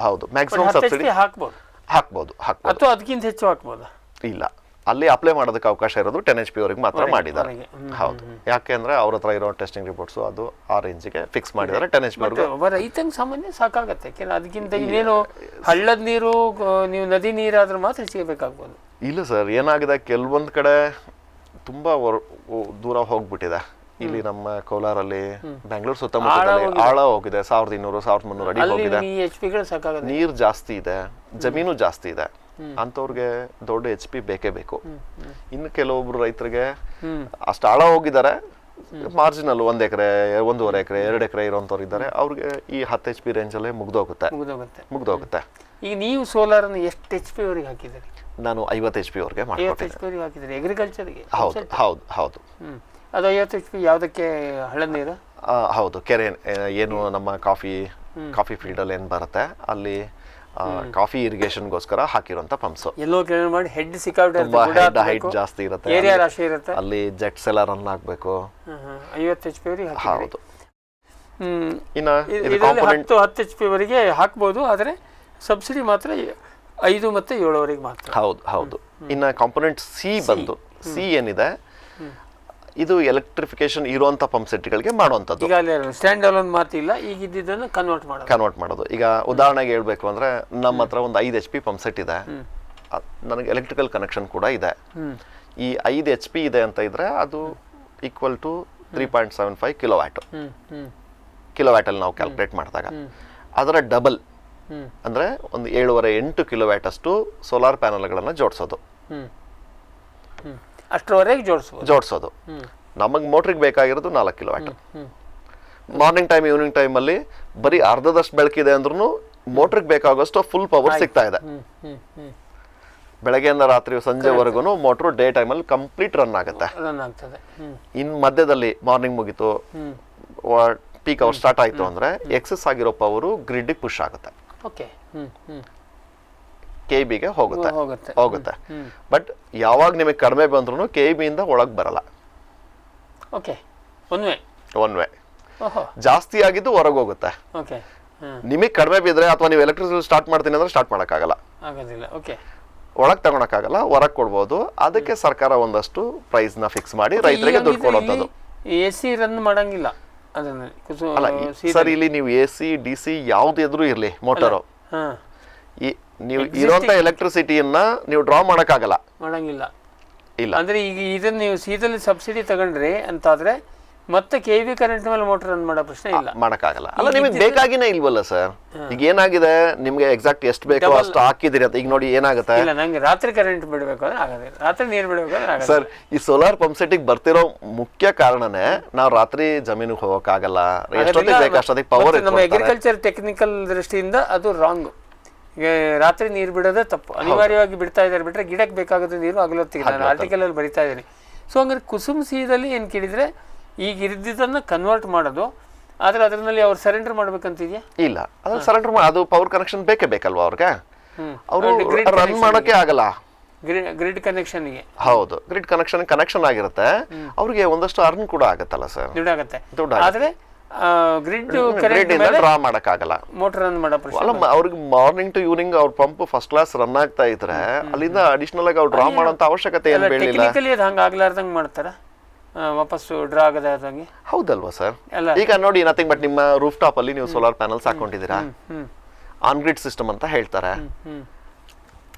ಹೌದು, ಮ್ಯಾಕ್ಸಿಮಮ್ ಸಬ್ಸಿಡಿ ಹಾಕ್ಬೋದು. ಅಥವಾ ಅದಕ್ಕಿಂತ ಹೆಚ್ಚು ಹಾಕ್ಬೋದಾ? ಇಲ್ಲ, ಅಲ್ಲಿ ಅಪ್ಲೈ ಮಾಡೋದಕ್ಕೆ ಅವಕಾಶ ಇರೋದು 10 HP ವರೆಗೆ ಮಾತ್ರ ಮಾಡಿದ್ದಾರೆ. ಹೌದು, ಯಾಕೆ ಅಂದ್ರೆ ಅವ್ರ ಹತ್ರ ಇರೋ ಟೆಸ್ಟಿಂಗ್ ರಿಪೋರ್ಟ್ಸ್ ಅದು ಆ ರೇಂಜ್ಗೆ ಫಿಕ್ಸ್ ಮಾಡಿದ್ದಾರೆ. 10 HP ವರೆಗೂ ಒಬ್ಬ ರೈತಂಗೆ ಸಾಮಾನ್ಯ ಸಾಕಾಗತ್ತೆ. ಯಾಕೆಂದ್ರೆ ಅದಕ್ಕಿಂತ ಇನ್ನೇನು ಹಳ್ಳದ ನೀರು ನೀವು ನದಿ ನೀರಾದ್ರೂ ಮಾತ್ರ ಸಿಗಬೇಕಾಗ್ಬೋದು. ಇಲ್ಲ ಸರ್, ಏನಾಗಿದೆ ಕೆಲವೊಂದು ಕಡೆ ತುಂಬಾ ದೂರ ಹೋಗ್ಬಿಟ್ಟಿದೆ. ಇಲ್ಲಿ ನಮ್ಮ ಕೋಲಾರಲ್ಲಿ, ಬೆಂಗಳೂರು ಸುತ್ತಮುತ್ತಲಲ್ಲಿ ಆಳ ಹೋಗಿದೆ, 1200-1300 ಅಡಿ ಹೋಗಿದೆ. ನೀರು ಜಾಸ್ತಿ ಇದೆ, ಜಮೀನು ಜಾಸ್ತಿ ಇದೆ, ಅಂತವ್ರಿಗೆ ದೊಡ್ಡ HP ಬೇಕೇ ಬೇಕು. ಇನ್ನು ಕೆಲವೊಬ್ರು ರೈತರಿಗೆ ಅಷ್ಟು ಆಳ ಹೋಗಿದ್ದಾರೆ, ಮಾರ್ಜಿನಲ್ 1 ಎಕರೆ 1.5 ಎಕರೆ 2 ಎಕರೆ ಇರೋಂಥವ್ರು ಇದ್ದಾರೆ. ಅವ್ರಿಗೆ ಈ 10 HP ರೇಂಜಲ್ಲೇ ಮುಗ್ದೋಗುತ್ತೆ. ಈಗ ನೀವು ಸೋಲಾರ್ ಅನ್ನು ಎಷ್ಟು HP ವರೆಗೆ ಹಾಕಿದ್ದೀರಿ? ನಾನು 50 HP ವರೆಗೆ ಮಾಡ್ಕೊಟ್ಟಿದ್ದೆ. 50 HP ವರೆಗೆ ಹಾಕಿದ್ದೀರಿ ಅಗ್ರಿಕಲ್ಚರ್ಗೆ? ಹೌದು. ಅದು 50 HP ಯಾವುದಕ್ಕೆ? ಹಳ್ಳದ ನೀರು? ಹೌದು, ಕೆರೆ ಏನು ನಮ್ಮ ಕಾಫಿ ಫೀಲ್ಡ್ ಅಲ್ಲಿ ಏನ್ ಬರುತ್ತೆ ಅಲ್ಲಿ ಕಾಫಿ ಇರಿಗೇಷನ್ಗೋಸ್ಕರ ಹಾಕಿರುವಂತ ಪಂಪ್ಸ್. ಎಲ್ಲೋ ಕೇಳಿ ಮಾಡಿ ಹೆಡ್ ಸಿಕ್ಕಾಬಿಟ್ಟೆ, ಹೈಟ್ ಜಾಸ್ತಿ ಇರುತ್ತೆ, ಏರಿಯಾ ರಾಶಿ ಇರುತ್ತೆ, ಅಲ್ಲಿ ಜೆಟ್ಸ್ ಎಲ್ಲ ರನ್ ಆಗ್ಬೇಕು. 50 HP ವರೆಗೆ ಹೌದು. ಇನ್ನು 10 HP ವರೆಗೆ ಹಾಕ್ಬೋದು, ಆದರೆ ಸಬ್ಸಿಡಿ ಮಾತ್ರ 5 ಮತ್ತು 7 ವರೆಗೆ ಮಾತ್ರ. ಹೌದು. ಇನ್ನು ಕಾಂಪೊನೆಂಟ್ ಸಿ ಏನಿದೆ, ಇದು ಎಲೆಕ್ಟ್ರಿಫಿಕೇಶನ್ ಇರುವಂತ ಪಂಪ್ ಸೆಟ್ಗಳಿಗೆ ಮಾಡುವಂಥದ್ದು. ಈಗ ಸ್ಟ್ಯಾಂಡ್ ಅಲೋನ್ ಮಾತಿಲ್ಲ, ಈಗ ಇದ್ದಿದ್ದನ್ನು ಕನ್ವರ್ಟ್ ಮಾಡೋದು. ಈಗ ಉದಾಹರಣೆಗೆ ಹೇಳ್ಬೇಕು ಅಂದ್ರೆ ನಮ್ಮ ಹತ್ರ ಒಂದು 5 HP ಪಂಪ್ ಸೆಟ್ ಇದೆ, ನನಗೆ ಎಲೆಕ್ಟ್ರಿಕಲ್ ಕನೆಕ್ಷನ್ ಕೂಡ ಇದೆ. ಈ 5 HP ಇದೆ ಅಂತ ಇದ್ರೆ ಅದು ಈಕ್ವಲ್ ಟು 3.75 ಕಿಲೋವ್ಯಾಟ್ ಅಲ್ಲಿ ನಾವು ಕ್ಯಾಲ್ಕುಲೇಟ್ ಮಾಡಿದಾಗ ಅದರ ಡಬಲ್ ಅಂದ್ರೆ ಒಂದು 7.5-8 ಕಿಲೋವ್ಯಾಟ್ ಅಷ್ಟು ಸೋಲಾರ್ ಪ್ಯಾನಲ್ಗಳನ್ನ ಜೋಡಿಸೋದು. ಅಷ್ಟರವರೆಗೆ ಜೋಡಿಸೋದು. ನಮಗೆ ಮೋಟ್ರಿಗೆ ಬೇಕಾಗಿರೋದು 4 kilowatt. Morning time evening time ಅಲ್ಲಿ ಬರೀ ಅರ್ಧದಷ್ಟು ಬೆಳಕಿದೆ ಅಂದ್ರೂ ಮೋಟ್ರಿಗೆ ಬೇಕಾಗೋಷ್ಟು ಫುಲ್ ಪವರ್ ಸಿಗ್ತಾ ಇದೆ. ಬೆಳಗ್ಗೆಯಿಂದ ರಾತ್ರಿ ಸಂಜೆವರೆಗೂ ಮೋಟ್ರು ಡೇ ಟೈಮಲ್ಲಿ ಕಂಪ್ಲೀಟ್ ರನ್ ಆಗುತ್ತೆ. ಇನ್ ಮಧ್ಯದಲ್ಲಿ ಮಾರ್ನಿಂಗ್ ಮುಗೀತು, ಪೀಕ್ ಅವರ್ ಸ್ಟಾರ್ಟ್ ಆಯ್ತು ಅಂದ್ರೆ ಎಕ್ಸೆಸ್ ಆಗಿರೋ ಪವರು ಗ್ರಿಡ್ ಪುಷ್ ಆಗುತ್ತೆ, ಕೆಬಿಗೆ ಹೋಗುತ್ತೆ. ಬಟ್ ಯಾವಾಗ ನಿಮಗೆ ಕಡಿಮೆ ಬಂದ್ರು ಕೆಬಿ ಇಂದ ಒಳಗ್ ಬರಲ್ಲ, ಒನ್ ವೇ. ಜಾಸ್ತಿ ಆಗಿದ್ದು ಹೊರಗೆ ಹೋಗುತ್ತೆ. ನಿಮಗೆ ಕಡಿಮೆ ಬಿದ್ರೆ ಅಥವಾ ನೀವು ಎಲೆಕ್ಟ್ರಿಸಿಟಿ ಸ್ಟಾರ್ಟ್ ಮಾಡ್ತೀನಿ ಅಂದ್ರೆ ಸ್ಟಾರ್ಟ್ ಮಾಡಕ್ಕಾಗಲ್ಲ, ಒಳಗ್ ತಗೊಳಕ್ಕಾಗಲ್ಲ, ಹೊರಗ್ ಕೊಡ್ಬೋದು. ಅದಕ್ಕೆ ಸರ್ಕಾರ ಒಂದಷ್ಟು ಪ್ರೈಸ್ ನ ಫಿಕ್ಸ್ ಮಾಡಿ ರೈತರಿಗೆ ದುಡ್ಡು ಕೊಡೋದು. AC ರನ್ ಮಾಡಂಗಿಲ್ಲ ಅಲ್ಲ ಸರ್, ಇಲ್ಲಿ ನೀವು AC DC ಯಾವ್ದು ಇರ್ಲಿ ಮೋಟರು, ನೀವು ಇರುವಂತ ಎಲೆಕ್ಟ್ರಿಸಿಟಿಯನ್ನ ನೀವು ಡ್ರಾ ಮಾಡಕ್ಕಾಗಲ್ಲ, ಮಾಡಂಗಿಲ್ಲ. ಇಲ್ಲ ಅಂದ್ರೆ ಈಗ ಇದನ್ನ ನೀವು ಸೀದಲ್ಲಿ ಸಬ್ಸಿಡಿ ತಗೊಂಡ್ರೆ ಅಂತಾದ್ರೆ ಮತ್ತೆ ಕೆವಿ ಕರೆಂಟ್ ಮೇಲೆ ಮೋಟರ್ ರನ್ ಮಾಡೋ ಪ್ರಶ್ನೆ ಇಲ್ಲ, ಮಾಡಕ್ಕಾಗಲ್ಲ. ಅಲ್ಲ ನಿಮಗೆ ಬೇಕಾಗಿನೇ ಇಲ್ವಲ್ಲ ಸರ್. ಈಗ ಏನಾಗಿದೆ, ನಿಮ್ಗೆ ಎಕ್ಸಾಕ್ಟ್ ಎಷ್ಟು ಬೇಕೋ ಅಷ್ಟು ಹಾಕಿದಿರಿ ಅಂತ. ಈಗ ನೋಡಿ ಏನಾಗುತ್ತೆ, ಇಲ್ಲ ನಂಗೆ ರಾತ್ರಿ ಕರೆಂಟ್ ಬಿಡಬೇಕು ಅಂದ್ರೆ ಆಗೋದಿಲ್ಲ, ರಾತ್ರಿ ನೀರು ಬಿಡಬೇಕು ಅಂದ್ರೆ ಆಗೋದಿಲ್ಲ. ಸರ್, ಈ ಸೋಲಾರ್ ಪಂಪ್ ಸೆಟ್ಟಿಗೆ ಬರ್ತಿರೋ ಮುಖ್ಯ ಕಾರಣನೇ ನಾವು ರಾತ್ರಿ ಜಮೀನಿಗೆ ಹೋಗಕ್ಕಾಗಲ್ಲ, ಎಷ್ಟೊತ್ತಿಗೆ ಬೇಕು ಅಷ್ಟೊತ್ತಿಗೆ ಪವರ್. ನಮ್ಮ ಅಗ್ರಿಕಲ್ಚರ್ ಟೆಕ್ನಿಕಲ್ ದೃಷ್ಟಿಯಿಂದ ಅದು ರಾಂಗ್. ಈಗ ರಾತ್ರಿ ನೀರು ಬಿಡೋದೇ ತಪ್ಪು, ಅನಿವಾರ್ಯವಾಗಿ ಬಿಡ್ತಾ ಇದ್ದಾರೆ. ಬಿಟ್ರೆ ಗಿಡಕ್ಕೆ ಬೇಕಾಗೋದು ನೀರು ಆಗಲೊತ್ತಿಗೆ ನಾನು ಆರ್ಟಿಕಲ್ ಅಲ್ಲಿ ಬರಿತಾ ಇದ್ದೀನಿ. ಸೊ ಹಂಗಾರೆ ಕುಸುಮ್ ಸಿದಲ್ಲಿ ಏನು ಕೇಳಿದ್ರೆ ಈಗ ಇದ್ದಿದ್ದನ್ನ ಕನ್ವರ್ಟ್ ಮಾಡೋದು, ಆದ್ರೆ ಅದರಲ್ಲಿ ಅವ್ರು ಸರೆಂಡರ್ ಮಾಡ್ಬೇಕಂತಿದ್ಯಾ? ಇಲ್ಲ, ಅದು ಸರೆಂಡರ್ ಅದು ಪವರ್ ಕನೆಕ್ಷನ್ ಬೇಕಲ್ವಾ ಅವ್ರಿಗೆ, ಅವರು ರನ್ ಮಾಡೋಕೆ ಆಗಲ್ಲ. ಗ್ರಿಡ್ ಕನೆಕ್ಷನ್ಗೆ ಹೌದು, ಗ್ರಿಡ್ ಕನೆಕ್ಷನ್ ಆಗಿರುತ್ತೆ. ಅವ್ರಿಗೆ ಒಂದಷ್ಟು ಅರ್ನ್ ಕೂಡ ಆಗತ್ತಲ್ಲ ಸರ್, ದುಡ್ಡಾಗತ್ತೆ. ಆದ್ರೆ ಗ್ರಿಡ್ ಡ್ರಾ ಮಾಡಕ್ಕಾಗಲ್ಲ, ಮೋಟರ್ ರನ್ ಮಾಡೋ ಪ್ರಶ್ನೆ ಅಲ್ಲ. ಅವ್ರಿಗೆ ಮಾರ್ನಿಂಗ್ ಟು ಈವ್ನಿಂಗ್ ಅವ್ರ ಪಂಪ್ ಫಸ್ಟ್ ಕ್ಲಾಸ್ ರನ್ ಆಗ್ತಾ ಇದ್ರೆ ಅಲ್ಲಿಂದ ಅಡಿಷನಲ್ ಆಗಿ ಅವ್ರು ಡ್ರಾ ಮಾಡೋಂತ ಅವಶ್ಯಕತೆ ಏನು ಬೀಳಿಲ್ಲ. ಟೆಕ್ನಿಕಲಿ ಅದು ಹಂಗ ಆಗ್ಲಾರ್ದಂಗೆ ಮಾಡ್ತಾರ, ವಾಪಸ್ಸು ಡ್ರಾ ಆಗದಂಗೆ. ಹೌದಲ್ವಾ ಸರ್? ಈಗ ನೋಡಿ, ನಥಿಂಗ್ ಬಟ್ ನಿಮ್ಮ ರೂಫ್ ಟಾಪ್ ಅಲ್ಲಿ ನೀವು ಸೋಲಾರ್ ಪ್ಯಾನಲ್ಸ್ ಹಾಕೊಂಡಿದ್ದೀರಾ, ಆನ್ ಗ್ರಿಡ್ ಸಿಸ್ಟಮ್ ಅಂತ ಹೇಳ್ತಾರೆ.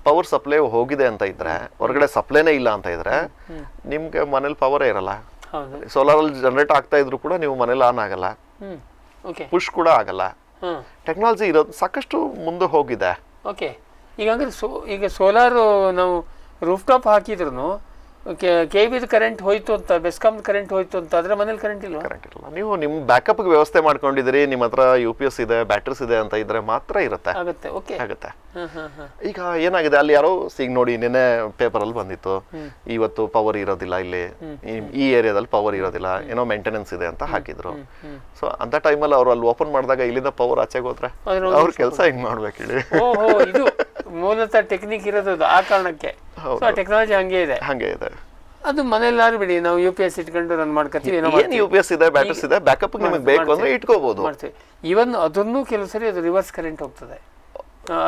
ಪವರ್ ಸಪ್ಲೈ ಹೋಗಿದೆ ಅಂತ ಇದ್ರೆ, ಹೊರಗಡೆ ಸಪ್ಲೈನೇ ಇಲ್ಲ ಅಂತ ಇದ್ರೆ ನಿಮ್ಗೆ ಮನೇಲಿ ಪವರೇ ಇರಲ್ಲ. ಸೋಲಾರ್ ಅಲ್ಲಿ ಜನರೇಟ್ ಆಗ್ತಾ ಇದ್ರು ಕೂಡ ನೀವು ಮನೇಲಿ ಆನ್ ಆಗಲ್ಲ, ಪುಷ್ ಕೂಡ ಆಗಲ್ಲ. ಟೆಕ್ನಾಲಜಿ ಇರೋದು ಸಾಕಷ್ಟು ಮುಂದೆ ಹೋಗಿದೆ. ಓಕೆ, ಈಗ ಅಂದ್ರೆ ಈಗ ಸೋಲಾರ್ ನಾವು ರೂಫ್ ಟಾಪ್ ಹಾಕಿದ್ರು ಕೆಬಿದು ಕರೆಂಟ್ ಹೋಯ್ತು ಅಂತ, ಬೆಸ್ಕಾಮ್ ಕರೆಂಟ್ ಹೋಯ್ತು ಅಂತ ಆದ್ರೆ ಮನೇಲಿ ಕರೆಂಟ್ ಇಲ್ಲ. ನೀವು ನಿಮ್ಮ ಬ್ಯಾಕಪ್ ವ್ಯವಸ್ಥೆ ಮಾಡ್ಕೊಂಡಿದ್ದೀರಿ, ನಿಮ್ಮ ಹತ್ರ UPS ಇದೆ, ಬ್ಯಾಟ್ರೀಸ್ ಇದೆ ಅಂತ ಇದ್ರೆ ಮಾತ್ರ ಇರುತ್ತೆ, ಆಗುತ್ತೆ. ಈಗ ಏನಾಗಿದೆ, ಅಲ್ಲಿ ಯಾರೋ ಈಗ ನೋಡಿ ನಿನ್ನೆ ಪೇಪರ್ ಅಲ್ಲಿ ಬಂದಿತ್ತು, ಇವತ್ತು ಪವರ್ ಇರೋದಿಲ್ಲ, ಇಲ್ಲಿ ಈ ಏರಿಯಾದಲ್ಲಿ ಪವರ್ ಇರೋದಿಲ್ಲ, ಏನೋ ಮೇಂಟೆನೆನ್ಸ್ ಇದೆ ಅಂತ ಹಾಕಿದ್ರು. ಸೊ ಅಂತ ಟೈಮಲ್ಲಿ ಅವ್ರು ಅಲ್ಲಿ ಓಪನ್ ಮಾಡಿದಾಗ ಇಲ್ಲಿಂದ ಪವರ್ ಆಚೆಗೆ ಹೋದ್ರೆ ಅವ್ರ ಕೆಲಸ ಹೆಂಗ್ ಮಾಡ್ಬೇಕು ಹೇಳಿ. ಇದು ಮೂಲತಃ ಟೆಕ್ನಿಕ್ ಇರೋದು ಆ ಕಾರಣಕ್ಕೆ. ಟೆಕ್ನಾಲಜಿ ಹಂಗೆ ಇದೆ. ಅದು ಮನೆಯಲ್ಲಾರು ಬಿಡಿ, ನಾವು UPS ಇಟ್ಕೊಂಡು ರನ್ ಮಾಡ್ಕೊತೀವಿ. UPS ಇದೆ, ಬ್ಯಾಟರೀಸ್ ಇದೆ, ಬ್ಯಾಕಪ್ ನಿಮಗೆ ಬೇಕು ಅಂದ್ರೆ ಇಟ್ಕೋಬಹುದು. ಇವನ್ ಅದನ್ನು ಕೆಲವು ಸರಿ ಅದು ರಿವರ್ಸ್ ಕರೆಂಟ್ ಹೋಗ್ತದೆ.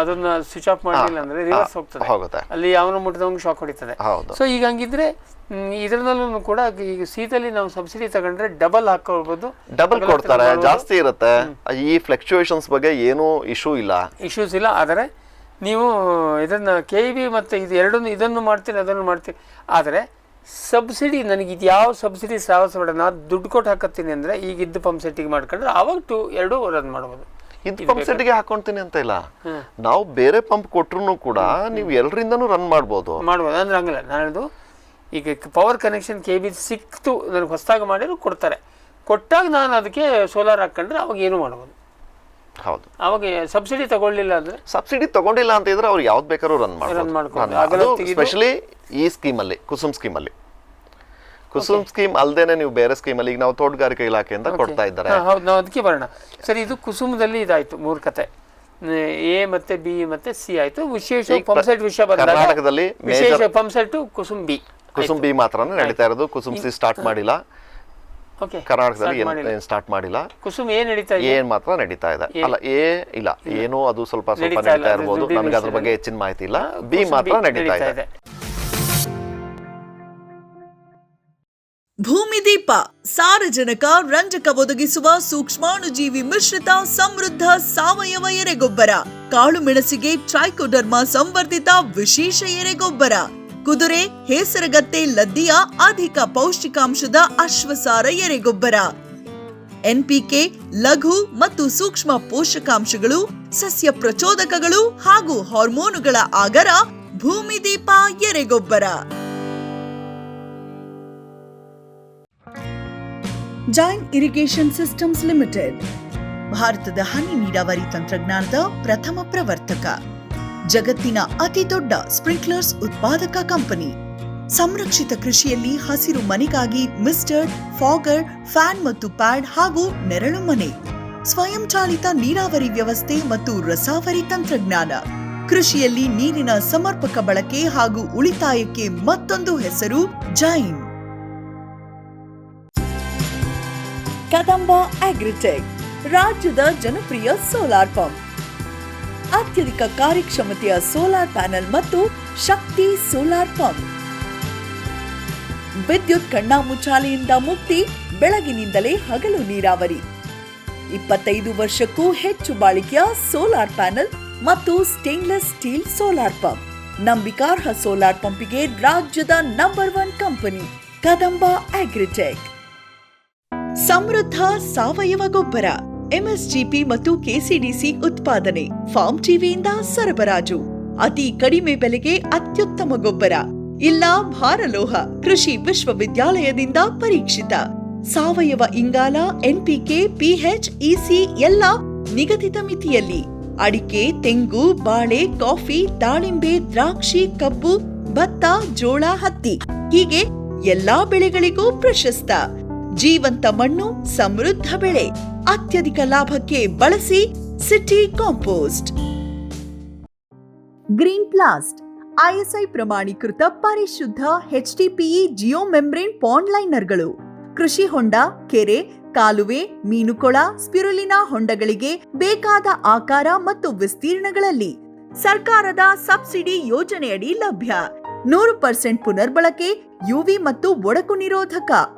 ಅದನ್ನ ಸ್ವಿಚ್ ಆಫ್ ಮಾಡಲಿಲ್ಲ ಅಂದ್ರೆ ರಿವರ್ಸ್ ಹೋಗ್ತದೆ, ಅಲ್ಲಿ ಯಾವನು ಮುಟ್ಟಿದವಂಗೆ ಶಾಕ್ ಹೊಡಿತದೆ. ಸೊ ಈಗ ಹಂಗಿದ್ರೆ ಇದರಲ್ಲೂ ಕೂಡ ಈಗ ಸೀದಲ್ಲಿ ನಾವು ಸಬ್ಸಿಡಿ ತಗೊಂಡ್ರೆ ಡಬಲ್ ಹಾಕೊಳ್ಬಹುದು, ಡಬಲ್ ಕೊಡ್ತಾರೆ, ಜಾಸ್ತಿ ಇರುತ್ತೆ. ಈ ಫ್ಲಕ್ಚುಯೇಷನ್ಸ್ ಬಗ್ಗೆ ಏನೂ ಇಶ್ಯೂಸ್ ಇಲ್ಲ. ಆದರೆ ನೀವು ಇದನ್ನ KEB ಮತ್ತೆ ಇದು ಎರಡನ್ನು, ಇದನ್ನು ಮಾಡ್ತೀನಿ ಅದನ್ನು ಮಾಡ್ತೀನಿ, ಆದರೆ ಸಬ್ಸಿಡಿ ನನಗೆ ಇದು ಯಾವ ಸಬ್ಸಿಡಿ ಸಾವಸಬೇಡ, ನಾನು ದುಡ್ಡು ಕೊಟ್ಟು ಹಾಕತ್ತೀನಿ ಅಂದರೆ ಈಗ ಇದ್ದು ಪಂಪ್ ಸೆಟ್ಟಿಗೆ ಮಾಡ್ಕೊಂಡ್ರೆ ಅವಾಗ ಎರಡೂ ರನ್ ಮಾಡ್ಬೋದು. ಇದು ಪಂಪ್ ಸೆಟ್ಗೆ ಹಾಕೊಂತೀನಿ ಅಂತ ಇಲ್ಲ, ನಾವು ಬೇರೆ ಪಂಪ್ ಕೊಟ್ರು ಕೂಡ ನೀವು ಎಲ್ಲರಿಂದನೂ ರನ್ ಮಾಡ್ಬೋದು. ಅಂದ್ರೆ ಹಂಗಲ್ಲ, ನಾನದು ಈಗ ಪವರ್ ಕನೆಕ್ಷನ್ KEB ಸಿಕ್ತು ನನಗೆ ಹೊಸದಾಗಿ ಮಾಡಿದ್ರು ಕೊಡ್ತಾರೆ, ಕೊಟ್ಟಾಗ ನಾನು ಅದಕ್ಕೆ ಸೋಲಾರ್ ಹಾಕೊಂಡ್ರೆ ಅವಾಗ ಏನು ಮಾಡ್ಬೋದು. ಹೌದು, ಅವಾಗ ಸಬ್ಸಿಡಿ ತಗೊಳ್ಳಿಲ್ಲ ಅಂದ್ರೆ, ಸಬ್ಸಿಡಿ ತಗೊಂಡಿಲ್ಲ ಅಂತ ಇದ್ರೆ ಅವ್ರು ಯಾವ್ದು ಬೇಕಾದ್ರೂ ರನ್ ಮಾಡ್ಬೋದು. ಸ್ಪೆಷಲಿ ಈ ಸ್ಕೀಮಲ್ಲಿ, ಕುಸುಮ್ ಸ್ಕೀಮಲ್ಲಿ, ಕುಸುಮ್ ಸ್ಕೀಮ್ ಅಲ್ದೇನೆ ನೀವು ಬೇರೆ ಸ್ಕೀಮಲ್ಲಿ ಈಗ ನಾವು ತೋಟಗಾರಿಕೆ ಇಲಾಖೆಯಿಂದ ಕೊಡ್ತಾ ಇದ್ದಾರೆ. ಹೌದು, ನಾವು ಅದಕ್ಕೆ ಬರೋಣ ಸರಿ. ಇದು ಕುಸುಮದಲ್ಲಿ ಇದಾಯ್ತು 3 ಕತೆ, A ಮತ್ತೆ B ಮತ್ತೆ C ಆಯ್ತು. ವಿಶೇಷ ಪಂಪ್ ಸೆಟ್ ವಿಷಯ ಬಂದಾಗ ಕರ್ನಾಟಕದಲ್ಲಿ ವಿಶೇಷ ಪಂಪ್ ಸೆಟ್ ಕುಸುಮ್ B ಮಾತ್ರನೇ ನಡೀತಾ ಇರೋದು. ಕುಸುಮ್ C ಸ್ಟಾರ್ಟ್ ಮಾಡಿಲ್ಲ, ಕರ್ನಾಟಕದಲ್ಲಿ ಏನು ಸ್ಟಾರ್ಟ್ ಮಾಡಿಲ್ಲ. ಕುಸುಮ್ ನಡೀತಾ ಇದೆ, ಏನ್ ಮಾತ್ರ ನಡೀತಾ ಇದೆ. ಅಲ್ಲ A ಇಲ್ಲ, ಏನೋ ಅದು ಸ್ವಲ್ಪ ನಡೀತಾ ಇರ್ಬೋದು, ನನಗೆ ಅದ್ರ ಬಗ್ಗೆ ಹೆಚ್ಚಿನ ಮಾಹಿತಿ ಇಲ್ಲ. B ಮಾತ್ರ ನಡೀತಾ ಇದೆ. ಭೂಮಿದೀಪ ಸಾರಜನಕ ರಂಜಕ ಒದಗಿಸುವ ಸೂಕ್ಷ್ಮಾಣುಜೀವಿ ಮಿಶ್ರಿತ ಸಮೃದ್ಧ ಸಾವಯವ ಎರೆಗೊಬ್ಬರ, ಕಾಳು ಮೆಣಸಿಗೆ ಟ್ರೈಕೋಡರ್ಮಾ ಸಂವರ್ಧಿತ ವಿಶೇಷ ಎರೆಗೊಬ್ಬರ, ಕುದುರೆ ಹೇಸರಗತ್ತೆ ಲದ್ದಿಯ ಅಧಿಕ ಪೌಷ್ಟಿಕಾಂಶದ ಅಶ್ವಸಾರ ಎರೆಗೊಬ್ಬರ, NPK ಲಘು ಮತ್ತು ಸೂಕ್ಷ್ಮ ಪೋಷಕಾಂಶಗಳು, ಸಸ್ಯ ಪ್ರಚೋದಕಗಳು ಹಾಗೂ ಹಾರ್ಮೋನುಗಳ ಆಗರ ಭೂಮಿದೀಪ ಎರೆಗೊಬ್ಬರ. ಜೈನ್ ಇರಿಗೇಷನ್ ಸಿಸ್ಟಮ್ಸ್ ಲಿಮಿಟೆಡ್ ಭಾರತದ ಹನಿ ನೀರಾವರಿ ತಂತ್ರಜ್ಞಾನದ ಪ್ರಥಮ ಪ್ರವರ್ತಕ, ಜಗತ್ತಿನ ಅತಿ ದೊಡ್ಡ ಸ್ಪ್ರಿಂಕ್ಲರ್ಸ್ ಉತ್ಪಾದಕ ಕಂಪನಿ. ಸಂರಕ್ಷಿತ ಕೃಷಿಯಲ್ಲಿ ಹಸಿರು ಮನೆಗಾಗಿ ಮಿಸ್ಟರ್, ಫಾಗರ್, ಫ್ಯಾನ್ ಮತ್ತು ಪ್ಯಾಡ್ ಹಾಗೂ ನೆರಳು ಮನೆ, ಸ್ವಯಂ ಚಾಲಿತ ನೀರಾವರಿ ವ್ಯವಸ್ಥೆ ಮತ್ತು ರಸಾವರಿ ತಂತ್ರಜ್ಞಾನ. ಕೃಷಿಯಲ್ಲಿ ನೀರಿನ ಸಮರ್ಪಕ ಬಳಕೆ ಹಾಗೂ ಉಳಿತಾಯಕ್ಕೆ ಮತ್ತೊಂದು ಹೆಸರು ಜೈನ್. ಕದಂಬ ಅಗ್ರಿಟೆಕ್ ರಾಜ್ಯದ ಜನಪ್ರಿಯ ಸೋಲಾರ್ ಪಂಪ್, ಅತ್ಯಧಿಕ ಕಾರ್ಯಕ್ಷಮತೆಯ ಸೋಲಾರ್ ಪ್ಯಾನೆಲ್ ಮತ್ತು ಶಕ್ತಿ ಸೋಲಾರ್ ಪಂಪ್. ವಿದ್ಯುತ್ ಕಣ್ಣಾಮುಚ್ಚಾಲೆಯಿಂದ ಮುಕ್ತಿ, ಬೆಳಗಿನಿಂದಲೇ ಹಗಲು ನೀರಾವರಿ. 25 ವರ್ಷಕ್ಕೂ ಹೆಚ್ಚು ಬಾಳಿಕೆಯ ಸೋಲಾರ್ ಪ್ಯಾನೆಲ್ ಮತ್ತು ಸ್ಟೇನ್ಲೆಸ್ ಸ್ಟೀಲ್ ಸೋಲಾರ್ ಪಂಪ್. ನಂಬಿಕಾರ್ಹ ಸೋಲಾರ್ ಪಂಪಿಗೆ ರಾಜ್ಯದ ನಂಬರ್ 1 ಕಂಪನಿ ಕದಂಬ ಅಗ್ರಿಟೆಕ್. ಸಮೃದ್ಧ ಸಾವಯವ ಗೊಬ್ಬರ, MSGP ಮತ್ತು KCDC ಉತ್ಪಾದನೆ, ಫಾರ್ಮ್ ಟಿವಿಯಿಂದ ಸರಬರಾಜು, ಅತಿ ಕಡಿಮೆ ಬೆಲೆಗೆ ಅತ್ಯುತ್ತಮ ಗೊಬ್ಬರ, ಇಲ್ಲ ಭಾರಲೋಹ, ಕೃಷಿ ವಿಶ್ವವಿದ್ಯಾಲಯದಿಂದ ಪರೀಕ್ಷಿತ ಸಾವಯವ ಇಂಗಾಲ, NPK, PH, EC ಎಲ್ಲ ನಿಗದಿತ ಮಿತಿಯಲ್ಲಿ. ಅಡಿಕೆ, ತೆಂಗು, ಬಾಳೆ, ಕಾಫಿ, ದಾಳಿಂಬೆ, ದ್ರಾಕ್ಷಿ, ಕಬ್ಬು, ಭತ್ತ, ಜೋಳ, ಹತ್ತಿ ಹೀಗೆ ಎಲ್ಲಾ ಬೆಳೆಗಳಿಗೂ ಪ್ರಶಸ್ತ. ಜೀವಂತ ಮಣ್ಣು, ಸಮೃದ್ಧ ಬೆಳೆ, ಅತ್ಯಧಿಕ ಲಾಭಕ್ಕೆ ಬಳಸಿ ಸಿಟಿ ಕಾಂಪೋಸ್ಟ್. ಗ್ರೀನ್ ಪ್ಲಾಸ್ಟ್ ISI ಪ್ರಮಾಣೀಕೃತ ಪರಿಶುದ್ಧ HDPE ಜಿಯೋ ಮೆಂಬ್ರೇನ್ ಪಾಂಡ್ ಲೈನರ್ಗಳು. ಕೃಷಿ ಹೊಂಡ, ಕೆರೆ, ಕಾಲುವೆ, ಮೀನುಕೊಳ, ಸ್ಪಿರುಲಿನಾ ಹೊಂಡಗಳಿಗೆ ಬೇಕಾದ ಆಕಾರ ಮತ್ತು ವಿಸ್ತೀರ್ಣಗಳಲ್ಲಿ ಸರ್ಕಾರದ ಸಬ್ಸಿಡಿ ಯೋಜನೆಯಡಿ ಲಭ್ಯ. 100% ಪುನರ್ಬಳಕೆ, UV ಮತ್ತು ಒಡಕು ನಿರೋಧಕ,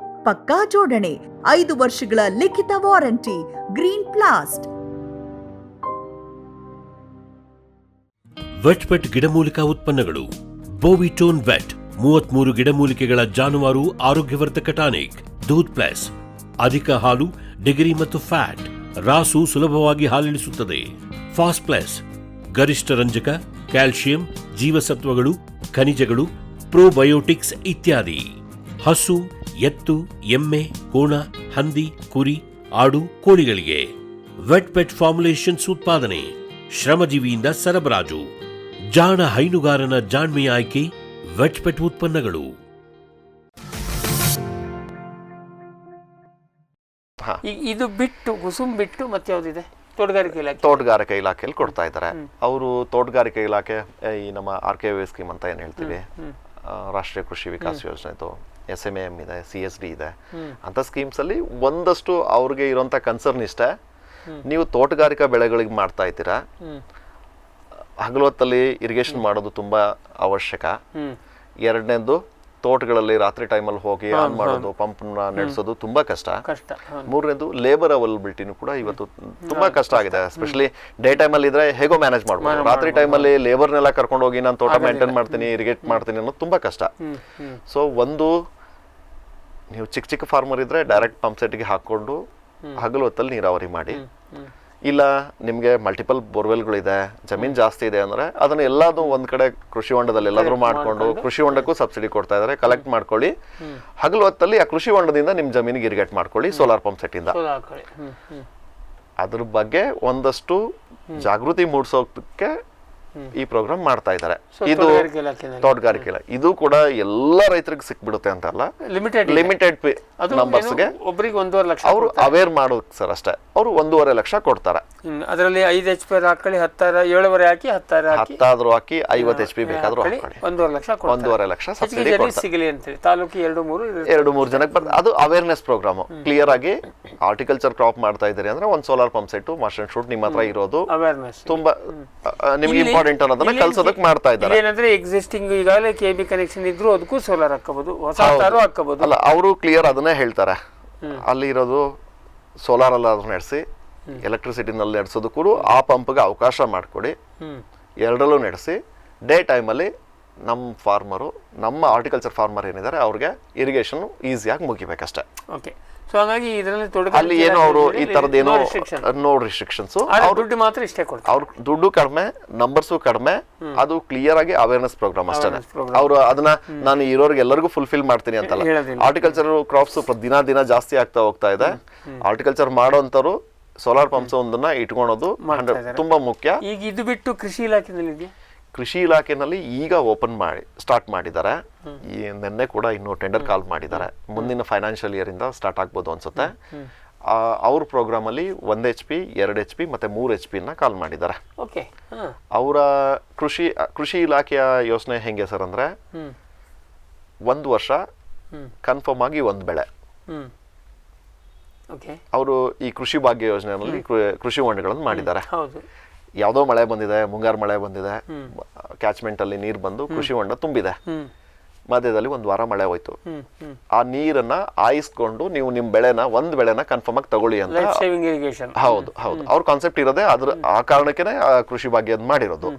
ಪಕ್ಕಾ ಜೋಡಣೆ, 5 ವರ್ಷಗಳ ಲಿಖಿತ ವಾರಂಟಿ. ಗ್ರೀನ್ ಪ್ಲಾಸ್ಟ್. ವೆಟ್ಪೆಟ್ ಗಿಡಮೂಲಿಕಾ ಉತ್ಪನ್ನಗಳು. ಬೋವಿಟೋನ್ ವೆಟ್ 33 ಗಿಡಮೂಲಿಕೆಗಳ ಜಾನುವಾರು ಆರೋಗ್ಯವರ್ಧಕ ಟಾನಿಕ್. ದೂದ್ ಪ್ಲಸ್ ಅಧಿಕ ಹಾಲು, ಡಿಗ್ರಿ ಮತ್ತು ಫ್ಯಾಟ್, ರಾಸು ಸುಲಭವಾಗಿ ಹಾಲಿಳಿಸುತ್ತದೆ. ಫಾಸ್ಟ್ ಪ್ಲಸ್ ಗರಿಷ್ಠ ರಂಜಕ, ಕ್ಯಾಲ್ಸಿಯಂ, ಜೀವಸತ್ವಗಳು, ಖನಿಜಗಳು, ಪ್ರೋಬಯೋಟಿಕ್ಸ್ ಇತ್ಯಾದಿ. ಹಸು, ಎತ್ತು, ಎಮ್ಮೆ, ಕೋಣ, ಹಂದಿ, ಕುರಿ, ಆಡು, ಕೋಳಿಗಳಿಗೆ ವೆಟ್ ಪೆಟ್ ಫಾರ್ಮುಲೇಷನ್ಸ್ ಉತ್ಪಾದನೆ, ಶ್ರಮಜೀವಿಯಿಂದ ಸರಬರಾಜು. ಜಾಣ ಹೈನುಗಾರನ ಜಾಣ್ಮೆಯ ಆಯ್ಕೆ ವೆಟ್ ಪೆಟ್ ಉತ್ಪನ್ನಗಳು. ಇದು ಬಿಟ್ಟು ಕುಸುಮ್ ಬಿಟ್ಟು ಮತ್ತೆ ಯಾವ್ದಿದೆ? ತೋಟಗಾರಿಕೆ ಇಲಾಖೆಯಲ್ಲಿ ಕೊಡ್ತಾ ಇದ್ದಾರೆ ಅವರು. ತೋಟಗಾರಿಕೆ ಇಲಾಖೆ ಈ ನಮ್ಮ RKV ಸ್ಕೀಮ್ ಅಂತ ಏನ್ ಹೇಳ್ತೀವಿ, ರಾಷ್ಟ್ರೀಯ ಕೃಷಿ ವಿಕಾಸ ಯೋಜನೆ, SMAM ಇದೆ, CSD ಇದೆ ಅಂತ ಸ್ಕೀಮ್ಸ್ ಅಲ್ಲಿ ಒಂದಷ್ಟು ಅವ್ರಿಗೆ ಇರೋಂಥ ಕನ್ಸರ್ನ್ ಇಷ್ಟೇ, ನೀವು ತೋಟಗಾರಿಕಾ ಬೆಳೆಗಳಿಗೆ ಮಾಡ್ತಾ ಇದ್ದೀರಾ, ಹಗಲೊತ್ತಲ್ಲಿ ಇರಿಗೇಷನ್ ಮಾಡೋದು ತುಂಬಾ ಅವಶ್ಯಕ. ಎರಡನೇದು ತೋಟಗಳಲ್ಲಿ ರಾತ್ರಿ ಟೈಮಲ್ಲಿ ಹೋಗಿ ಆನ್ ಮಾಡೋದು, ಪಂಪ್ನ ನಡೆಸೋದು ತುಂಬಾ ಕಷ್ಟ. ಮೂರನೇದು ಲೇಬರ್ ಅವೈಲಬಿಲಿಟಿನೂ ಕೂಡ ಇವತ್ತು ತುಂಬಾ ಕಷ್ಟ ಆಗಿದೆ. ಎಸ್ಪೆಷಲಿ ಡೇ ಟೈಮಲ್ಲಿ ಇದ್ರೆ ಹೇಗೋ ಮ್ಯಾನೇಜ್ ಮಾಡ್ಬೋದು, ರಾತ್ರಿ ಟೈಮಲ್ಲಿ ಲೇಬರ್ನೆಲ್ಲ ಕರ್ಕೊಂಡು ಹೋಗಿ ನಾನು ತೋಟ ಮೇಂಟೈನ್ ಮಾಡ್ತೀನಿ, ಇರಿಗೇಟ್ ಮಾಡ್ತೀನಿ ಅನ್ನೋದು ತುಂಬಾ ಕಷ್ಟ. ಸೊ ಒಂದು ನೀವು ಚಿಕ್ಕ ಚಿಕ್ಕ ಫಾರ್ಮರ್ ಇದ್ರೆ ಡೈರೆಕ್ಟ್ ಪಂಪ್ ಸೆಟ್ಗೆ ಹಾಕೊಂಡು ಹಗಲು ಹೊತ್ತಲ್ಲಿ ನೀರಾವರಿ ಮಾಡಿ. ಇಲ್ಲ ನಿಮಗೆ ಮಲ್ಟಿಪಲ್ ಬೋರ್ವೆಲ್ಗಳಿದೆ, ಜಮೀನ್ ಜಾಸ್ತಿ ಇದೆ ಅಂದ್ರೆ ಅದನ್ನ ಎಲ್ಲಾದು ಒಂದ್ ಕಡೆ ಕೃಷಿ ಹೊಂಡದಲ್ಲಿ ಎಲ್ಲಾದ್ರೂ ಮಾಡ್ಕೊಂಡು, ಕೃಷಿ ಹೊಂಡಕ್ಕೂ ಸಬ್ಸಿಡಿ ಕೊಡ್ತಾ ಇದಾರೆ, ಕಲೆಕ್ಟ್ ಮಾಡ್ಕೊಳ್ಳಿ. ಹಗಲು ಹೊತ್ತಲ್ಲಿ ಆ ಕೃಷಿ ಹೊಂಡದಿಂದ ನಿಮ್ ಜಮೀನಿಗೆ ಇರಿಗೇಟ್ ಮಾಡ್ಕೊಳ್ಳಿ ಸೋಲಾರ್ ಪಂಪ್ ಸೆಟ್ ಇಂದ. ಅದ್ರ ಬಗ್ಗೆ ಒಂದಷ್ಟು ಜಾಗೃತಿ ಮೂಡಿಸೋಕೆ ಈ ಪ್ರೋಗ್ರಾಮ್ ಮಾಡ್ತಾ ಇದ್ದಾರೆ. ಇದು ತೋಟಗಾರಿಕೆ ಇಲಾಖೆ, ಇದು ಕೂಡ ಎಲ್ಲ ರೈತರಿಗೆ ಸಿಕ್ಬಿಡುತ್ತೆ ಅಂತ ಅಲ್ಲ, ಲಿಮಿಟೆಡ್ ನಂಬರ್ಸ್ಗೆ ಒಬ್ಬರಿಗೆ 1.5 ಲಕ್ಷ ಅವರು ಅವೇರ್ ಮಾಡೋದು ಸರ್ ಅಷ್ಟೇ. ಅವರು 1.5 ಲಕ್ಷ ಕೊಡ್ತಾರೆ. ಅದರಲ್ಲಿ 5 HP ಹಾಕೊಳ್ಳಿ, 10 7.5 ಹಾಕಿ 10 ಆದ್ರೂ ಹಾಕಿ, 50 HP ಬೇಕಾದ್ರೂ ಹಾಕೊಳ್ಳಿ, 1.5 ಲಕ್ಷ 1.5 ಲಕ್ಷ ಸಬ್ಸಿಡಿ ಸಿಗಲಿ ಅಂತೇಳಿ ತಾಲೂಕಿ 2-3 ಜನಕ್ಕೆ ಬರ್ತದೆ. ಅದು ಅವೇರ್ನೆಸ್ ಪ್ರೋಗ್ರಾಮ್. ಕ್ಲಿಯರ್ ಆಗಿ ಹಾರ್ಟಿಕಲ್ಚರ್ ಕ್ರಾಪ್ ಮಾಡ್ತಾ ಇದ್ದೀರಿ ಅಂದ್ರೆ ಒಂದು solar pump set must and should ನಿಮ್ಮ ಹತ್ರ ಇರೋದು ತುಂಬಾ ನಿಮ್ಗೆ ಇಂಪಾರ್ಟೆಂಟ್ ಅನ್ನೋದನ್ನ ಕಲ್ಸೋದಕ್ಕೆ ಮಾಡ್ತಾ ಇದ್ದಾರೆ. ಏನಂದ್ರೆ ಎಕ್ಸಿಸ್ಟಿಂಗ್ ಈಗಾಗಲೇ KB ಕನೆಕ್ಷನ್ ಇದ್ರು ಅದಕ್ಕೂ ಸೋಲಾರ್ ಹಾಕಬಹುದು, ಹೊಸ ತಾರು ಹಾಕಬಹುದು. ಅಲ್ಲ, ಅವರು ಕ್ಲಿಯರ್ ಅದನ್ನೇ ಹೇಳ್ತಾರೆ. ಅಲ್ಲಿ ಇರೋದು ಸೋಲಾರ್ ಅಲ್ಲ ನಡೆಸಿ ಎಲೆಕ್ಟ್ರಿಸಿಟಿನಲ್ಲಿ ನಡೆಸೋದಕ್ಕೂ ಆ ಪಂಪ್ಗೆ ಅವಕಾಶ ಮಾಡಿಕೊಡಿ. ಎರಡರಲ್ಲೂ ನಡೆಸಿ ಡೇ ಟೈಮಲ್ಲಿ ನಮ್ಮ ಫಾರ್ಮರು, ನಮ್ಮ ಹಾರ್ಟಿಕಲ್ಚರ್ ಫಾರ್ಮರ್ ಏನಿದ್ದಾರೆ ಅವ್ರಿಗೆ ಇರಿಗೇಷನ್ ಈಸಿಯಾಗಿ ಮುಗಿಬೇಕಷ್ಟೇ. ಓಕೆ. ಸೊ ಹಾಗಾಗಿ ಇದರಲ್ಲಿ ಅಲ್ಲಿ ಏನು ಅವರು ಈ ತರದೇನೋ ನೋ ರಿಸ್ಟ್ರಿಕ್ಷನ್ಸ್, ದುಡ್ಡು ಮಾತ್ರ ಇಷ್ಟೇ ಕೊಡ್ತಾರೆ. ಅವ್ರ ದುಡ್ಡು ಕಡಿಮೆ, ನಂಬರ್ಸು ಕಡಿಮೆ. ಅದು ಕ್ಲಿಯರ್ ಆಗಿ ಅವೇರ್ನೆಸ್ ಪ್ರೋಗ್ರಾಮ್ ಅಷ್ಟೇ. ಅವರು ಅದನ್ನ ನಾನು ಇರೋರಿಗೆ ಎಲ್ಲರಿಗೂ ಫುಲ್ಫಿಲ್ ಮಾಡ್ತೀನಿ ಅಂತಲ್ಲ. ಹಾರ್ಟಿಕಲ್ಚರ್ ಕ್ರಾಪ್ಸ್ ದಿನ ಜಾಸ್ತಿ ಆಗ್ತಾ ಹೋಗ್ತಾ ಇದೆ. ಹಾರ್ಟಿಕಲ್ಚರ್ ಮಾಡೋಂಥವ್ರು ಸೋಲಾರ್ ಪಂಪ್ಸ್ ಒಂದನ್ನ ಇಟ್ಕೊಳೋದು ತುಂಬಾ ಮುಖ್ಯ. ಈಗ ಇದು ಬಿಟ್ಟು ಕೃಷಿ ಇಲಾಖೆನಲ್ಲಿ ಕೃಷಿ ಇಲಾಖೆನಲ್ಲಿ ಈಗ ಸ್ಟಾರ್ಟ್ ಮಾಡಿದ್ದಾರೆ. ಈ ನಿನ್ನೆ ಕೂಡ ಇನ್ನು ಟೆಂಡರ್ ಕಾಲ್ ಮಾಡಿದ್ದಾರೆ. ಮುಂದಿನ ಫೈನಾನ್ಷಿಯಲ್ ಇಯರ್ ಇಂದ ಸ್ಟಾರ್ಟ್ ಆಗ್ಬೋದು ಅನ್ಸುತ್ತೆ. ಅವ್ರ ಪ್ರೋಗ್ರಾಮ್ ಅಲ್ಲಿ 1 HP 2 HP ಮತ್ತೆ 3 HP ನ ಕಾಲ್ ಮಾಡಿದ್ದಾರೆ. ಅವರ ಕೃಷಿ ಇಲಾಖೆಯ ಯೋಚನೆ ಹೆಂಗೆ ಸರ್ ಅಂದ್ರೆ, 1 ವರ್ಷ ಕನ್ಫರ್ಮ್ ಆಗಿ 1 ಬೆಳೆ. ಅವರು ಈ ಕೃಷಿ ಭಾಗ್ಯ ಯೋಜನೆಯಲ್ಲಿ ಕೃಷಿ ಹೊಂಡಗಳನ್ನು ಮಾಡಿದ್ದಾರೆ. ಯಾವುದೋ ಮಳೆ ಬಂದಿದೆ, ಮುಂಗಾರು ಮಳೆ ಬಂದಿದೆ, ಕ್ಯಾಚ್ಮೆಂಟ್ ಅಲ್ಲಿ ನೀರು ಬಂದು ಕೃಷಿ ಹೊಂಡ ತುಂಬಿದೆ. ಮಧ್ಯದಲ್ಲಿ 1 ವಾರ ಮಳೆ ಹೋಯ್ತು. ಆ ನೀರನ್ನ ಆಯಿಸ್ಕೊಂಡು ನೀವು ನಿಮ್ ಬೆಳೆನ 1 ಬೆಳೆನ ಕನ್ಫರ್ಮ್ ಆಗಿ ತಗೊಳ್ಳಿ ಅಂತ. ಹೌದು ಹೌದು, ಅವ್ರ ಕಾನ್ಸೆಪ್ಟ್ ಇರೋದೇ ಆ ಕಾರಣಕ್ಕೇನೆ ಕೃಷಿ ಭಾಗ್ಯ ಮಾಡಿರೋದು.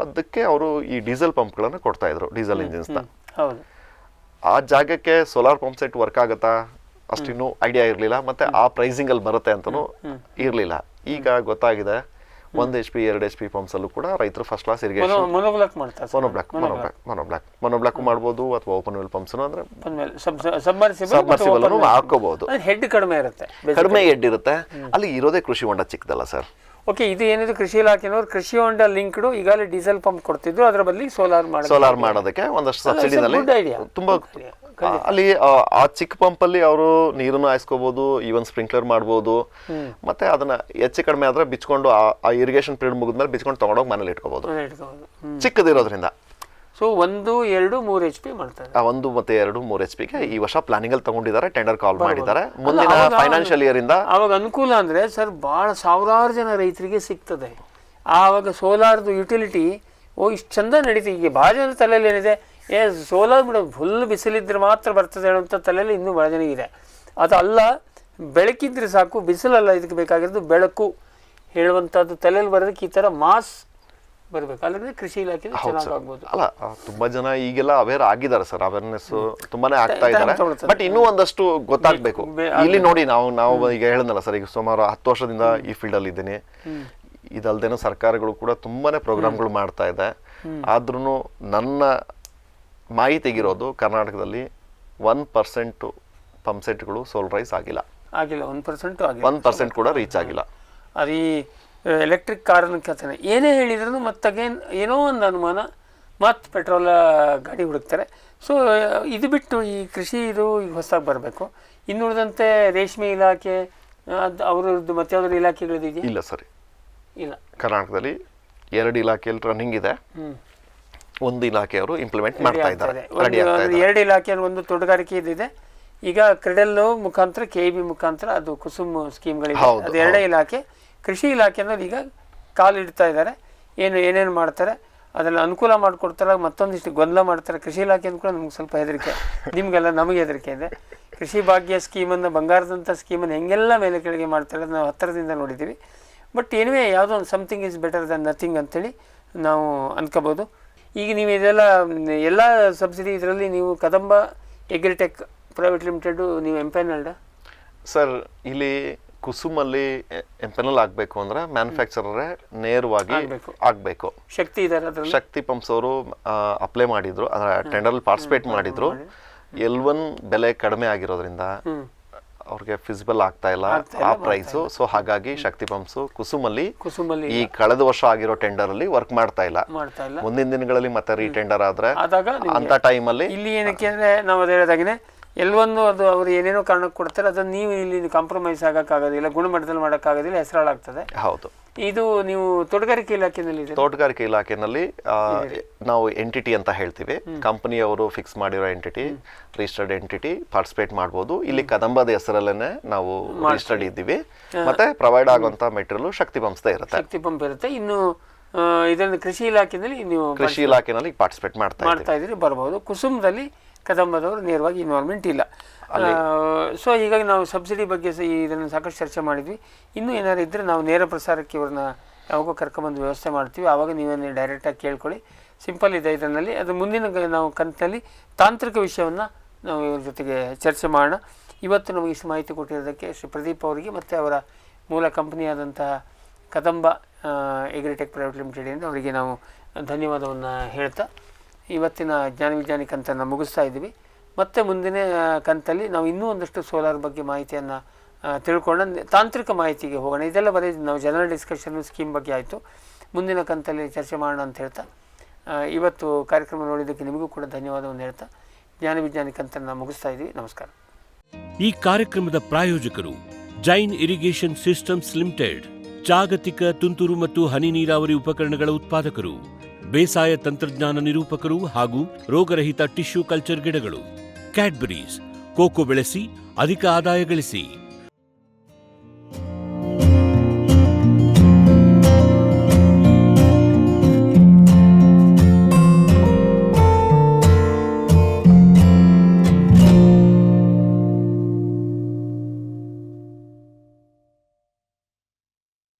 ಅದಕ್ಕೆ ಅವರು ಈ ಡೀಸೆಲ್ ಪಂಪ್ಗಳನ್ನ ಕೊಡ್ತಾ ಇದ್ರು, ಡೀಸೆಲ್ ಇಂಜಿನ್ಸ್ ನ. ಆ ಜಾಗಕ್ಕೆ ಸೋಲಾರ್ ಪಂಪ್ ಸೆಟ್ ವರ್ಕ್ ಆಗತ್ತಾ ಅಷ್ಟಿನ್ನೂ ಐಡಿಯಾ ಇರ್ಲಿಲ್ಲ, ಮತ್ತೆ ಆ ಪ್ರೈಸಿಂಗ್ ಅಲ್ಲಿ ಬರುತ್ತೆ ಅಂತಾನು ಇರ್ಲಿಲ್ಲ. ಈಗ ಗೊತ್ತಾಗಿದೆ 1 HP 2 HP ಪಂಪ್ಸ್ ಅಲ್ಲೂ ಕೂಡ ರೈತರು ಫಸ್ಟ್ ಕ್ಲಾಸ್ ಇರಿಗೇಷನ್ ಮೊನೋಬ್ಲಾಕ್ ಮಾಡ್ಬೋದು, ಅಥವಾ ಓಪನ್ ವೆಲ್ ಪಂಪ್ಸ್ ಅಂದ್ರೆ ಸಬ್ಮರ್ಸಿಬಲ್ ಹಾಕೋಬಹುದು. ಕಡಿಮೆ ಹೆಡ್ ಇರುತ್ತೆ. ಅಲ್ಲಿ ಇರೋದೇ ಕೃಷಿ ಹೊಂಡ ಚಿಕ್ಕದಲ್ಲ ಸರ್. ಓಕೆ, ಇದು ಏನಿದೆ ಕೃಷಿ ಇಲಾಖೆನವರು ಕೃಷಿ ಹೊಂಡ ಲಿಂಕ್ಡ್ ಈಗಾಗಲೇ ಡೀಸೆಲ್ ಪಂಪ್ ಕೊಡ್ತಿದ್ರು, ಅದರ ಬದಲಿ ಸೋಲಾರ್ ಮಾಡೋದಕ್ಕೆ ಒಂದಷ್ಟು ಸಬ್ಸಿಡಿನಲ್ಲಿ ತುಂಬಾ ಅಲ್ಲಿ ಆ ಚಿಕ್ಕ ಪಂಪ್ ಅಲ್ಲಿ ಅವರು ನೀರನ್ನು ಹಾಯಿಸ್ಕೋಬಹುದು, ಈವನ್ ಸ್ಪ್ರಿಂಕ್ಲರ್ ಮಾಡಬಹುದು. ಮತ್ತೆ ಅದನ್ನ ಹೆಚ್ಚು ಕಡಿಮೆ ಆದ್ರೆ ಬಿಚ್ಕೊಂಡು ಆ ಇರಿಗೇಷನ್ ಪೀರಿಯಡ್ ಮುಗಿದ್ಮೇಲೆ ಬಿಚ್ಕೊಂಡು ತಗೊಂಡೋಗಿ ಮನೇಲಿ ಇಟ್ಕೋಬಹುದು, ಚಿಕ್ಕದಿರೋದ್ರಿಂದ. ಸೊ 1, 2, 3 HP ಮಾಡ್ತಾರೆ. 1 ಮತ್ತೆ 2, 3 HP ಗೆ ಈ ವರ್ಷ ಪ್ಲಾನಿಂಗ್ ಅಲ್ಲಿ ತಗೊಂಡಿದ್ದಾರೆ, ಟೆಂಡರ್ ಕಾಲ್ ಮಾಡಿದ್ದಾರೆ. ಮುಂದಿನ ಫೈನಾನ್ಷಿಯಲ್ ಇಯರ್ ಇಂದ ಅವಾಗ ಅನುಕೂಲ ಅಂದ್ರೆ ಸರ್ ಬಹಳ ಸಾವಿರಾರು ಜನ ರೈತರಿಗೆ ಸಿಗ್ತದೆ. ಆವಾಗ ಸೋಲಾರ್ದು ಯುಟಿಲಿಟಿ ಇಷ್ಟು ಚಂದ ನಡೀತಿದೆ. ಈಗ ಭಾಳ ಜನ ತಲೆಯಲ್ಲಿ ಏನಿದೆ, ಸೋಲಾರ್ ಬಿಡೋ ಫುಲ್ ಬಿಸಿಲಿದ್ರೆ ಮಾತ್ರ ಬರ್ತದೆ ಹೇಳುವಂಥ ತಲೆಯಲ್ಲಿ ಇನ್ನೂ ಭಾಳ ಜನ ಇದೆ. ಅದು ಅಲ್ಲ, ಬೆಳಕಿದ್ರೆ ಸಾಕು, ಬಿಸಿಲಲ್ಲ ಇದಕ್ಕೆ ಬೇಕಾಗಿರೋದು, ಬೆಳಕು ಹೇಳುವಂಥದ್ದು ತಲೆಯಲ್ಲಿ ಬರೋದಕ್ಕೆ ಈ ಥರ ಮಾಸ್ ಬರಬೇಕು. ಅಲ್ಲದ್ರೆ ಕೃಷಿ ಇಲಾಖೆ ಚೆನ್ನಾಗಾಗ್ಬೋದು. ಅಲ್ಲ, ತುಂಬಾ ಜನ ಈಗೆಲ್ಲ ಅವೇರ್ ಆಗಿದ್ದಾರೆ ಸರ್, ಅವೇರ್ನೆಸ್ ತುಂಬಾನೇ ಆಗ್ತಾ ಇದ್ದಾರೆ. ಬಟ್ ಇನ್ನೂ ಒಂದಷ್ಟು ಗೊತ್ತಾಗ್ಬೇಕು. ಇಲ್ಲಿ ನೋಡಿ, ನಾವು ಈಗ ಹೇಳಿದ್ನಲ್ಲ ಸರ್, ಈಗ ಸುಮಾರು 10 ವರ್ಷದಿಂದ ಈ ಫೀಲ್ಡ್ ಅಲ್ಲಿ ಇದ್ದೀನಿ. ಇದಲ್ದೇನೋ ಸರ್ಕಾರಗಳು ಕೂಡ ತುಂಬಾನೇ ಪ್ರೋಗ್ರಾಮ್ಗಳು ಮಾಡ್ತಾ ಇದೆ. ಆದ್ರೂ ನನ್ನ ಮಾಹಿತಿಗಿರೋದು ಕರ್ನಾಟಕದಲ್ಲಿ 1% ಪಂಪ್ ಸೆಟ್ಗಳು ಸೋಲರೈಸ್ ಆಗಿಲ್ಲ. 1% ಕೂಡ ರೀಚ್ ಆಗಿಲ್ಲ. ಅದು ಈ ಎಲೆಕ್ಟ್ರಿಕ್ ಕಾರಣಕ್ಕೆ ಏನೇ ಹೇಳಿದ್ರು ಮತ್ತಗೇನ್ ಏನೋ ಒಂದು ಅನುಮಾನ, ಮತ್ತು ಪೆಟ್ರೋಲ್ ಗಾಡಿ ಹುಡುಕ್ತಾರೆ. ಸೊ ಇದು ಬಿಟ್ಟು ಈ ಕೃಷಿ ಇದು ಈಗ ಹೊಸದಾಗಿ ಬರಬೇಕು. ಇನ್ನುಳಿದಂತೆ ರೇಷ್ಮೆ ಇಲಾಖೆ ಅವ್ರದ್ದು ಮತ್ತೆ ಯಾವ್ದಾದ್ರು ಇಲಾಖೆಗಳಿದೆಯಾ? ಇಲ್ಲ ಸರಿ, ಇಲ್ಲ. ಕರ್ನಾಟಕದಲ್ಲಿ 2 ಇಲಾಖೆಯಲ್ಲಿ ರನ್ನಿಂಗ್ ಇದೆ. 1 ಇಲಾಖೆಯವರು ಇಂಪ್ಲಿಮೆಂಟ್ ಮಾಡ್ತಾ ಇದ್ದಾರೆ. 2 ಇಲಾಖೆಯಲ್ಲಿ ಒಂದು ತೋಟಗಾರಿಕೆ ಇದೆ. ಈಗ ಕ್ರೆಡಲ್ ಮುಖಾಂತರ, KB ಮುಖಾಂತರ ಅದು ಕುಸುಮ್ ಸ್ಕೀಮ್ಗಳಿದೆ. ಅದು 2 ಇಲಾಖೆ. ಕೃಷಿ ಇಲಾಖೆ ಅನ್ನೋದು ಈಗ ಕಾಲಿಡ್ತಾ ಇದ್ದಾರೆ. ಏನೇನು ಮಾಡ್ತಾರೆ ಅದೆಲ್ಲ ಅನುಕೂಲ ಮಾಡಿಕೊಡ್ತಾರೆ. ಮತ್ತೊಂದಿಷ್ಟು ಗೊಂದಲ ಮಾಡ್ತಾರೆ. ಕೃಷಿ ಇಲಾಖೆ ಕೂಡ ನಮ್ಗೆ ಸ್ವಲ್ಪ ಹೆದರಿಕೆ, ನಿಮಗೆಲ್ಲ ನಮಗೆ ಹೆದರಿಕೆ ಇದೆ. ಕೃಷಿ ಭಾಗ್ಯ ಸ್ಕೀಮನ್ನು, ಬಂಗಾರದಂಥ ಸ್ಕೀಮನ್ನು ಹೆಂಗೆಲ್ಲ ಮೇಲೆ ಕೆಳಗೆ ಮಾಡ್ತಾರೆ ನಾವು ಹತ್ತಿರದಿಂದ ನೋಡಿದ್ದೀವಿ. ಬಟ್ ಏನಿವೆ ಯಾವುದೋ ಒಂದು something is better than nothing ಅಂತೇಳಿ ನಾವು ಅಂದ್ಕೋಬೋದು. ಈಗ ನೀವು ಇದೆಲ್ಲ ಎಲ್ಲ ಸಬ್ಸಿಡಿ ಇದರಲ್ಲಿ ನೀವು ಕದಂಬ ಎಗ್ರಿಟೆಕ್ ಪ್ರೈವೇಟ್ ಲಿಮಿಟೆಡು ನೀವು ಎಂಪೆನಲ್ಡ ಸರ್? ಇಲ್ಲಿ ಕುಸುಮಲ್ಲಿ ಎಂಪೆನಲ್ ಆಗಬೇಕು ಅಂದ್ರೆ ಮ್ಯಾನುಫ್ಯಾಕ್ಚರರೇ ನೇರವಾಗಿ ಆಗಬೇಕು. ಶಕ್ತಿ ಇದ್ದಾರೆ, ಶಕ್ತಿ ಪಂಪ್ಸ್ ಅವರು ಅಪ್ಲೈ ಮಾಡಿದ್ರು, ಅಂದ್ರೆ ಟೆಂಡರ್ ಪಾರ್ಟಿಸಿಪೇಟ್ ಮಾಡಿದ್ರು. L1 ಬೆಲೆ ಕಡಿಮೆ ಆಗಿರೋದ್ರಿಂದ ಅವ್ರಿಗೆ ಫಿಸಿಬಲ್ ಆಗ್ತಾ ಇಲ್ಲ ಆ ಪ್ರೈಸು. ಸೊ ಹಾಗಾಗಿ ಶಕ್ತಿ ಪಂಪ್ಸ್ ಕುಸುಮಲ್ಲಿ ಈ ಕಳೆದ ವರ್ಷ ಆಗಿರೋ ಟೆಂಡರ್ ಅಲ್ಲಿ ವರ್ಕ್ ಮಾಡ್ತಾ ಇಲ್ಲ. ಮುಂದಿನ ದಿನಗಳಲ್ಲಿ ಮತ್ತೆ ರೀಟೆಂಡರ್ ಆದ್ರೆ ಅಂತ ಟೈಮಲ್ಲಿ ಇಲ್ಲಿ ಏನಕ್ಕೆ ಅಂದ್ರೆ ನಾವು ಅದೇ ಹೇಳಿದಾಗನೆ ಎಲ್ಲೊಂದು ಅದು ಅವ್ರು ಏನೇನೋ ಕಾರಣಕ್ಕೆ ಕೊಡ್ತಾರೆ, ಅದನ್ನು ನೀವು ಇಲ್ಲಿ ಕಾಂಪ್ರಮೈಸ್ ಆಗೋಕ್ಕಾಗೋದಿಲ್ಲ, ಗುಣಮಟ್ಟದಲ್ಲಿ ಮಾಡೋಕ್ಕಾಗೋದಿಲ್ಲ, ಹೆಸರಾಳಾಗ್ತದೆ. ಹೌದು. ಇದು ನೀವು ತೋಟಗಾರಿಕೆ ಇಲಾಖೆಯಲ್ಲಿ ತೋಟಗಾರಿಕೆ ಇಲಾಖೆನಲ್ಲಿ ನಾವು ಎಂಟಿಟಿ ಅಂತ ಹೇಳ್ತೀವಿ. ಕಂಪನಿಯವರು ಫಿಕ್ಸ್ ಮಾಡಿರೋ ಎಂಟಿಟಿ, ರಿಜಿಸ್ಟರ್ಡ್ ಎಂಟಿಟಿ ಪಾರ್ಟಿಸಿಪೇಟ್ ಮಾಡ್ಬೋದು. ಇಲ್ಲಿ ಕದಂಬದ ಹೆಸರಲ್ಲೇನೆ ನಾವು ರಿಜಿಸ್ಟರ್ಡ್ ಇದ್ದೀವಿ. ಮತ್ತೆ ಪ್ರೊವೈಡ್ ಆಗುವಂತ ಮೆಟೀರಿಯಲ್ ಶಕ್ತಿ ಪಂಪ್ಸ್ ಇರುತ್ತೆ. ಶಕ್ತಿ ಪಂಪ್ ಇರುತ್ತೆ. ಇನ್ನು ಇದನ್ನು ಕೃಷಿ ಇಲಾಖೆಯಲ್ಲಿ ನೀವು ಕೃಷಿ ಇಲಾಖೆನಲ್ಲಿ ಪಾರ್ಟಿಸಿಪೇಟ್ ಮಾಡ್ತಾ ಇದ್ದೀರಿ, ಬರ್ಬೋದು. ಕುಸುಮದಲ್ಲಿ ಕದಂಬದವರು ನೇರವಾಗಿ ಇನ್ವಾಲ್ವ್ಮೆಂಟ್ ಇಲ್ಲ. ಸೊ ಹೀಗಾಗಿ ನಾವು ಸಬ್ಸಿಡಿ ಬಗ್ಗೆ ಇದನ್ನು ಸಾಕಷ್ಟು ಚರ್ಚೆ ಮಾಡಿದ್ವಿ. ಇನ್ನೂ ಏನಾದ್ರು ಇದ್ದರೆ ನಾವು ನೇರ ಪ್ರಸಾರಕ್ಕೆ ಇವ್ರನ್ನ ಯಾವಾಗೋ ಕರ್ಕೊಂಬಂದು ವ್ಯವಸ್ಥೆ ಮಾಡ್ತೀವಿ. ಆವಾಗ ನೀವೇ ಡೈರೆಕ್ಟಾಗಿ ಕೇಳ್ಕೊಳ್ಳಿ. ಸಿಂಪಲ್ ಇದೆ ಇದರಲ್ಲಿ. ಅದು ಮುಂದಿನ ನಾವು ಕಂತಿನಲ್ಲಿ ತಾಂತ್ರಿಕ ವಿಷಯವನ್ನು ನಾವು ಇವ್ರ ಜೊತೆಗೆ ಚರ್ಚೆ ಮಾಡೋಣ. ಇವತ್ತು ನಮಗೆ ಇಷ್ಟು ಮಾಹಿತಿ ಕೊಟ್ಟಿರೋದಕ್ಕೆ ಶ್ರೀ ಪ್ರದೀಪ್ ಅವರಿಗೆ ಮತ್ತು ಅವರ ಮೂಲ ಕಂಪನಿಯಾದಂತಹ ಕದಂಬ ಎಗ್ರಿಟೆಕ್ ಪ್ರೈವೇಟ್ ಲಿಮಿಟೆಡಿಂದ ಅವರಿಗೆ ನಾವು ಧನ್ಯವಾದವನ್ನು ಹೇಳ್ತಾ ಇವತ್ತಿನ ಜ್ಞಾನ ವಿಜ್ಞಾನಿ ಕಂತನ್ನು ಮುಗಿಸ್ತಾ ಇದ್ದೀವಿ. ಮತ್ತು ಮುಂದಿನ ಕಂತಲ್ಲಿ ನಾವು ಇನ್ನೂ ಒಂದಷ್ಟು ಸೋಲಾರ್ ಬಗ್ಗೆ ಮಾಹಿತಿಯನ್ನು ತಿಳ್ಕೊಂಡು ತಾಂತ್ರಿಕ ಮಾಹಿತಿಗೆ ಹೋಗೋಣ. ಇದೆಲ್ಲ ಬರೀ ನಾವು ಜನರಲ್ ಡಿಸ್ಕಷನ್ನು ಸ್ಕೀಮ್ ಬಗ್ಗೆ ಆಯಿತು. ಮುಂದಿನ ಕಂತಲ್ಲಿ ಚರ್ಚೆ ಮಾಡೋಣ ಅಂತ ಹೇಳ್ತಾ ಇವತ್ತು ಕಾರ್ಯಕ್ರಮ ನೋಡಿದ್ದಕ್ಕೆ ನಿಮಗೂ ಕೂಡ ಧನ್ಯವಾದವನ್ನು ಹೇಳ್ತಾ ಜ್ಞಾನ ವಿಜ್ಞಾನಿ ಕಂತನ್ನು ಮುಗಿಸ್ತಾ ಇದ್ದೀವಿ. ನಮಸ್ಕಾರ. ಈ ಕಾರ್ಯಕ್ರಮದ ಪ್ರಾಯೋಜಕರು ಜೈನ್ ಇರಿಗೇಷನ್ ಸಿಸ್ಟಮ್ಸ್ ಲಿಮಿಟೆಡ್, ಜಾಗತಿಕ ತುಂತುರು ಮತ್ತು ಹನಿ ನೀರಾವರಿ ಉಪಕರಣಗಳ ಉತ್ಪಾದಕರು, ಬೇಸಾಯ ತಂತ್ರಜ್ಞಾನ ನಿರೂಪಕರು ಹಾಗೂ ರೋಗರಹಿತ ಟಿಶ್ಯೂ ಕಲ್ಚರ್ ಗಿಡಗಳು. ಕ್ಯಾಡ್ಬರೀಸ್, ಕೋಕೋ ಬೆಳೆಸಿ ಅಧಿಕ ಆದಾಯ ಗಳಿಸಿ.